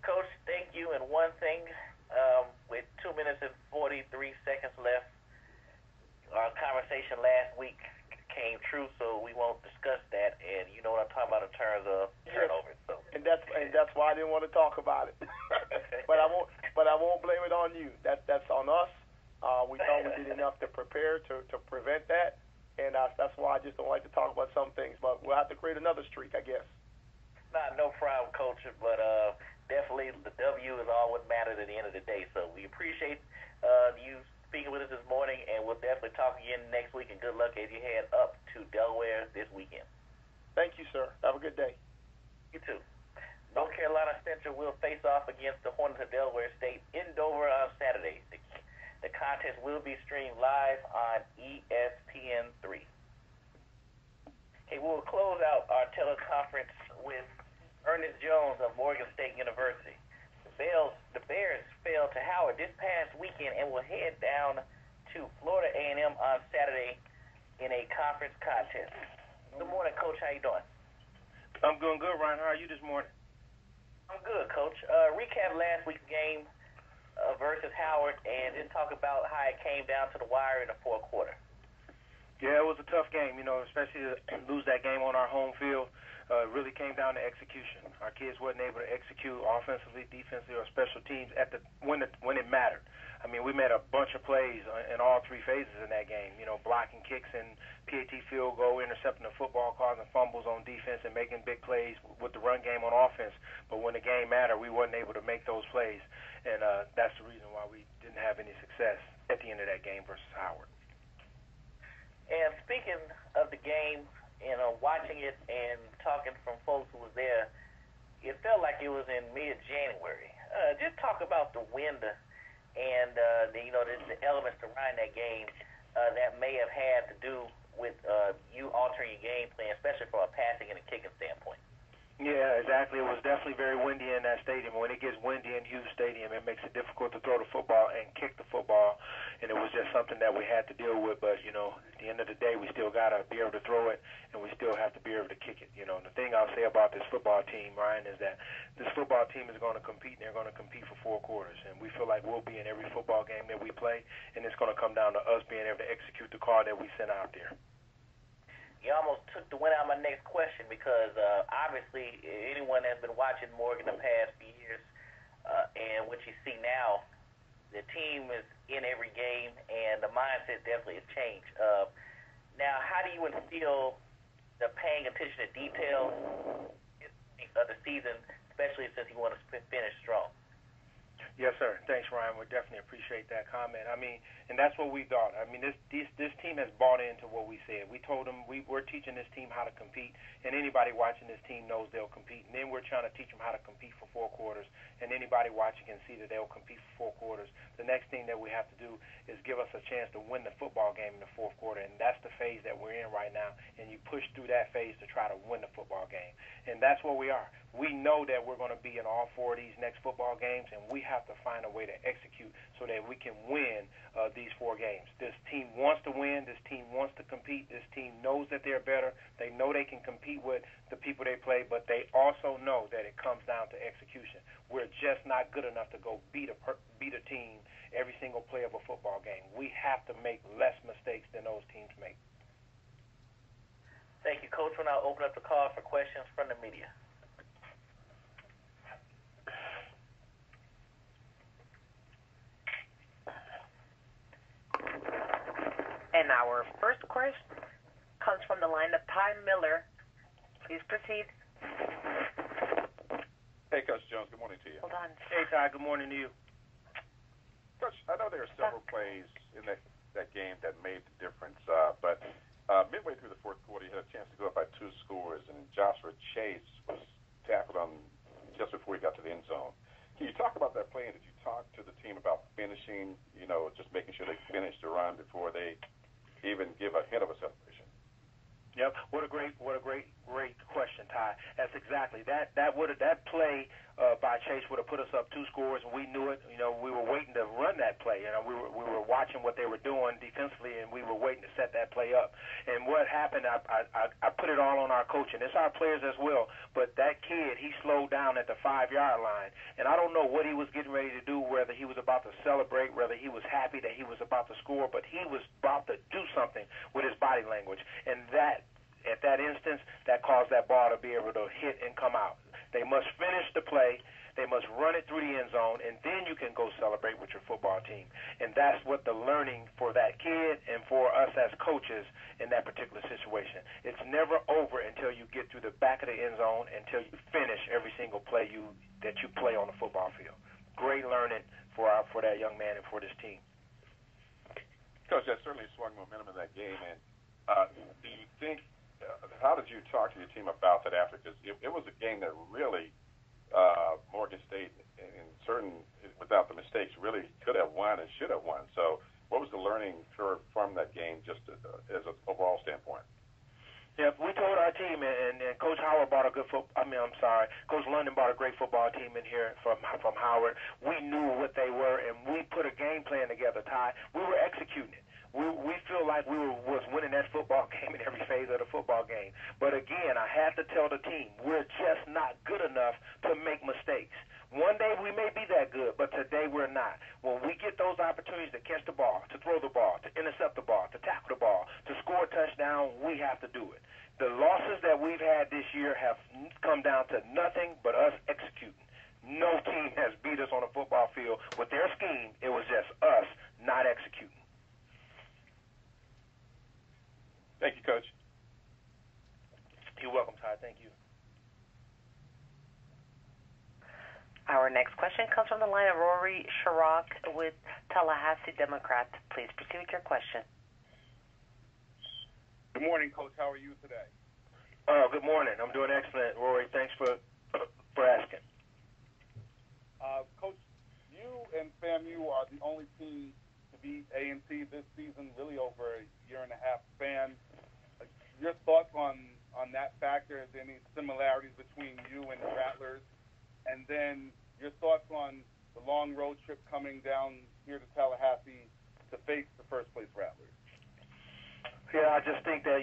Coach, thank you. And one thing, with 2 minutes and 43 seconds left, our conversation last week came true, so we won't discuss that. And you know what I'm talking about in terms of turnovers. So. And that's why I didn't want to talk about it. But I won't blame it on you. That's on us. We thought we did enough to prepare to prevent that, and that's why I just don't like to talk about some things. But we'll have to create another streak, I guess. No problem, Coach. But definitely the W is all what matters at the end of the day. So we appreciate you speaking with us this morning, and we'll definitely talk again next week, and good luck as you head up to Delaware this weekend. Thank you, sir. Have a good day. You too. North Carolina Central will face off against the Hornets of Delaware State in Dover on Saturday. The contest will be streamed live on ESPN3. Okay, we'll close out our teleconference with Ernest Jones of Morgan State University. The Bears fell to Howard this past weekend and will head down to Florida A&M on Saturday in a conference contest. Good morning, Coach. How you doing? I'm doing good, Ryan. How are you this morning? I'm good, Coach. Recap last week's game versus Howard, and just talk about how it came down to the wire in the fourth quarter. Yeah, it was a tough game, you know, especially to lose that game on our home field. It really came down to execution. Our kids wasn't able to execute offensively, defensively, or special teams when it mattered. I mean, we made a bunch of plays in all three phases in that game, you know, blocking kicks and PAT field goal, intercepting the football, causing fumbles on defense, and making big plays with the run game on offense. But when the game mattered, we wasn't able to make those plays, and that's the reason why we didn't have any success at the end of that game versus Howard. And speaking of the game, you know, watching it and talking from folks who was there, it felt like it was in mid-January. Just talk about the wind and the elements around that game that may have had to do with you altering your game plan, especially from a passing and a kicking standpoint. Yeah, exactly. It was definitely very windy in that stadium. When it gets windy in Hughes Stadium, it makes it difficult to throw the football and kick the football, and it was just something that we had to deal with. But, you know, at the end of the day, we still got to be able to throw it, and we still have to be able to kick it. You know, and the thing I'll say about this football team, Ryan, is that this football team is going to compete, and they're going to compete for 4 quarters, and we feel like we'll be in every football game that we play, and it's going to come down to us being able to execute the call that we sent out there. You almost took the wind out of my next question because obviously anyone that's been watching Morgan the past few years and what you see now, the team is in every game and the mindset definitely has changed. Now, how do you instill the paying attention to detail of the season, especially since you want to finish strong? Yes, sir. Thanks, Ryan. Ryan. We definitely appreciate that comment. I mean, and that's what we thought. I mean, this team has bought into what we said. We told them we're teaching this team how to compete, and anybody watching this team knows they'll compete. And then we're trying to teach them how to compete for 4 quarters, and anybody watching can see that they'll compete for 4 quarters. The next thing that we have to do is give us a chance to win the football game in the 4th quarter, and that's the phase that we're in right now. And you push through that phase to try to win the football game, and that's where we are. We know that we're going to be in all 4 of these next football games, and we have to find a way to execute so that we can win these 4 games. This team wants to win. This team wants to compete. This team knows that they're better. They know they can compete with the people they play, but they also know that it comes down to execution. We're just not good enough to go beat a team every single play of a football game. We have to make less mistakes than those teams make. Thank you, Coach. We'll now open up the call for questions from the media. And our first question comes from the line of Ty Miller. Please proceed. Hey, Coach Jones. Good morning to you. Hold on. Hey, Ty. Good morning to you. Coach, I know there are several plays in that game that made the difference, but midway through the 4th quarter, you had a chance to go up by 2 scores, and Joshua Chase was tackled on just before he got to the end zone. Can you talk about that play, and did you talk to the team about finishing, just making sure they finish the run before they even give a hint of a celebration? Yep. What a great question, Ty. That's exactly that play by Chase would have put us up 2 scores, and we knew it. We were waiting to run that play. We were watching what they were doing defensively, and we were waiting to set that play up. And what happened, I put it all on our coach, and it's our players as well. But that kid, he slowed down at the 5-yard line, and I don't know what he was getting ready to do, whether he was about to celebrate, whether he was happy that he was about to score, but he was about to do something with his body language, and that. At that instance, that caused that ball to be able to hit and come out. They must finish the play. They must run it through the end zone, and then you can go celebrate with your football team. And that's what the learning for that kid and for us as coaches in that particular situation. It's never over until you get through the back of the end zone, until you finish every single play that you play on the football field. Great learning for that young man and for this team. Coach, that certainly swung momentum in that game. And do you think? How did you talk to your team about that after? Because it was a game that really Morgan State, without the mistakes, really could have won and should have won. So what was the learning curve from that game just as an overall standpoint? Yeah, we told our team, and Coach Howard brought Coach London brought a great football team in here from Howard. We knew what they were, and we put a game plan together, Ty. We were executing it. We feel like we was winning that football game in every phase of the football game. But again, I had to tell the team, we're just not good enough to make mistakes. One day we may be that good, but today we're not. When we get those opportunities to catch the ball, to throw the ball, to intercept the ball, to tackle the ball, to score a touchdown, we have to do it. The losses that we've had this year have come down to nothing but us executing. No team has beat us on a football field with their scheme. It was just us not executing. Thank you, Coach. You're welcome, Ty. Thank you. Our next question comes from the line of Rory Sherrock with Tallahassee Democrats. Please proceed with your question. Good morning, Coach. How are you today? Good morning. I'm doing excellent, Rory. Thanks for asking. Coach, you and FAMU are the only team to beat A&T this season, really over a year-and-a-half span. Your thoughts on that factor? Is there any similarities between you and the Rattlers? And then your thoughts on the long road trip coming down here to Tallahassee to face the first-place Rattlers? Yeah, I just think that,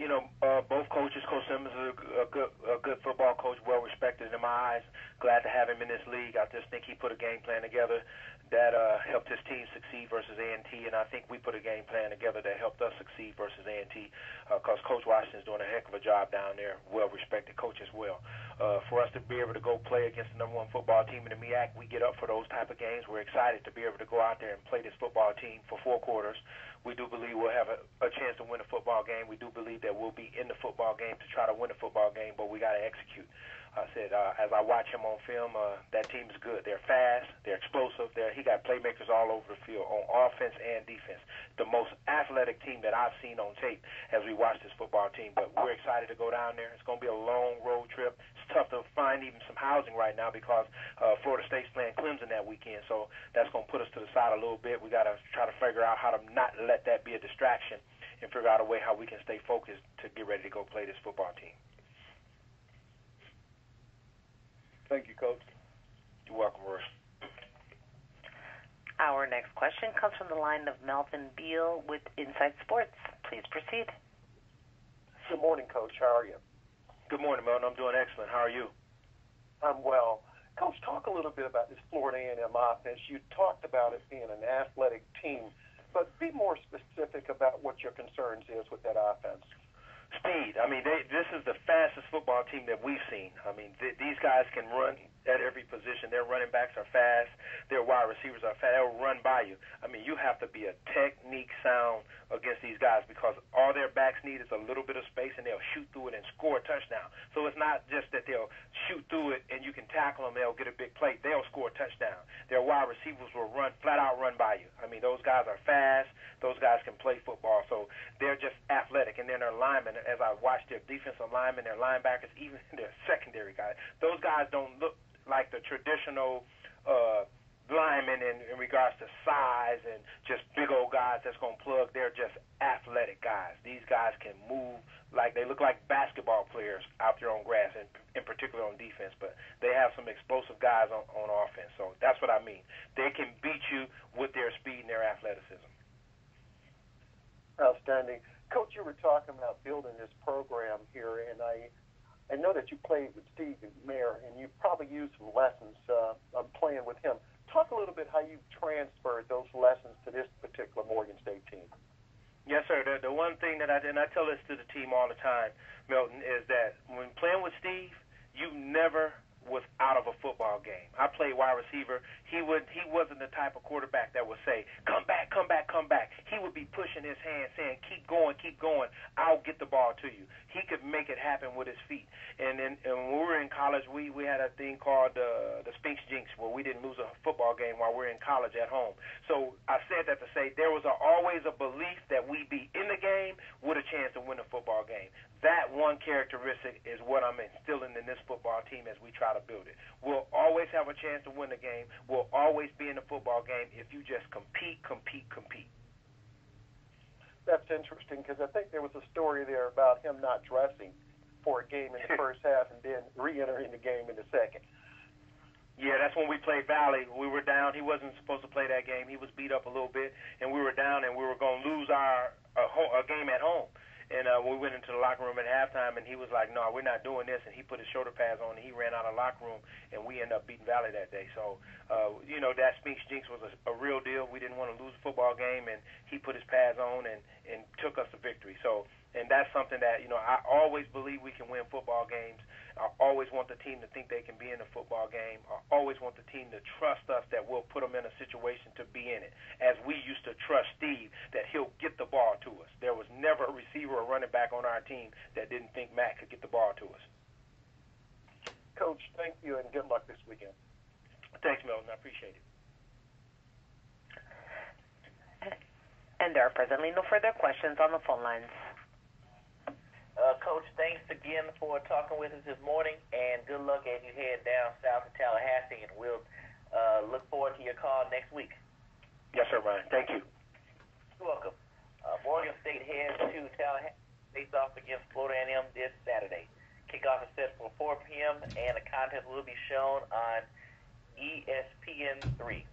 both coaches, Coach Simmons is a good football coach, well-respected in my eyes. Glad to have him in this league. I just think he put a game plan together that helped his team succeed versus A&T, and I think we put a game plan together that helped us succeed versus A&T because Coach Washington's doing a heck of a job down there, well-respected coach as well. For us to be able to go play against the #1 football team in the Meac, we get up for those type of games. We're excited to be able to go out there and play this football team for 4 quarters. We do believe we'll have a chance to win a football game. We do believe that we'll be in the football game to try to win a football game, but we got to execute. I said, as I watch him on film, that team's good. They're fast. They're explosive. He got playmakers all over the field on offense and defense. The most athletic team that I've seen on tape as we watch this football team. But we're excited to go down there. It's going to be a long road trip. It's tough to find even some housing right now because Florida State's playing Clemson that weekend. So that's going to put us to the side a little bit. We got to try to figure out how to not let that be a distraction and figure out a way how we can stay focused to get ready to go play this football team. Thank you, Coach. You're welcome, Royce. Our next question comes from the line of Melvin Beal with Inside Sports. Please proceed. Good morning, Coach. How are you? Good morning, Melvin. I'm doing excellent. How are you? I'm well. Coach, talk a little bit about this Florida A&M offense. You talked about it being an athletic team, but be more specific about what your concerns is with that offense. Speed. I mean, this is the fastest football team that we've seen. I mean, these guys can run at every position. Their running backs are fast. Their wide receivers are fast. They'll run by you. I mean, you have to be a technique sound against these guys because all their backs need is a little bit of space, and they'll shoot through it and score a touchdown. So it's not just that they'll shoot through it and you can tackle them, they'll get a big play. They'll score a touchdown. Their wide receivers will flat out run by you. I mean, those guys are fast. Those guys can play football. So they're just athletic. And then their linemen, as I watch their defensive linemen, their linebackers, even their secondary guys, those guys don't look like the traditional linemen in regards to size and just big old guys that's going to plug. They're just athletic guys. These guys can move like they look like basketball players out there on grass, and in particular on defense, but they have some explosive guys on offense. So that's what I mean. They can beat you with their speed and their athleticism. Outstanding. Coach, you were talking about building this program here, and I know that you played with Steve Mayer, and you probably used some lessons of playing with him. Talk a little bit how you transferred those lessons to this particular Morgan State team. Yes, sir. The one thing that I tell this to the team all the time, Milton, is that when playing with Steve, you never was out of a football game. I played wide receiver. He wasn't the type of quarterback that would say, come back, come back, come back. He would be pushing his hand saying, keep going, I'll get the ball to you. He could make it happen with his feet. And when we were in college, we had a thing called the Spinks Jinx, where we didn't lose a football game while we're in college at home. So I said that to say there was always a belief that we'd be in the game with a chance to win a football game. That one characteristic is what I'm instilling in this football team as we try to build it. We'll always have a chance to win the game. We'll always be in the football game if you just compete. That's interesting because I think there was a story there about him not dressing for a game in the first half and then re-entering the game in the second. Yeah, that's when we played Valley. We were down. He wasn't supposed to play that game. He was beat up a little bit, and we were down, and we were going to lose our game at home. And we went into the locker room at halftime, and he was like, no, we're not doing this. And he put his shoulder pads on, and he ran out of the locker room, and we ended up beating Valley that day. So, that Spinks Jinx was a real deal. We didn't want to lose a football game, and he put his pads on and took us to victory. So, and that's something that, I always believe we can win football games. I always want the team to think they can be in a football game. I always want the team to trust us that we'll put them in a situation to be in it, as we used to trust Steve that he'll get the ball to us. There was never a receiver or running back on our team that didn't think Meac could get the ball to us. Coach, thank you, and good luck this weekend. Thanks, Milton. I appreciate it. And there are presently no further questions on the phone lines. Coach, thanks again for talking with us this morning, and good luck as you head down south to Tallahassee, and we'll look forward to your call next week. Yes, sir, Ryan. Thank you. You're welcome. Morgan State heads to Tallahassee, face off against Florida A&M this Saturday. Kickoff is set for 4 p.m., and the contest will be shown on ESPN3.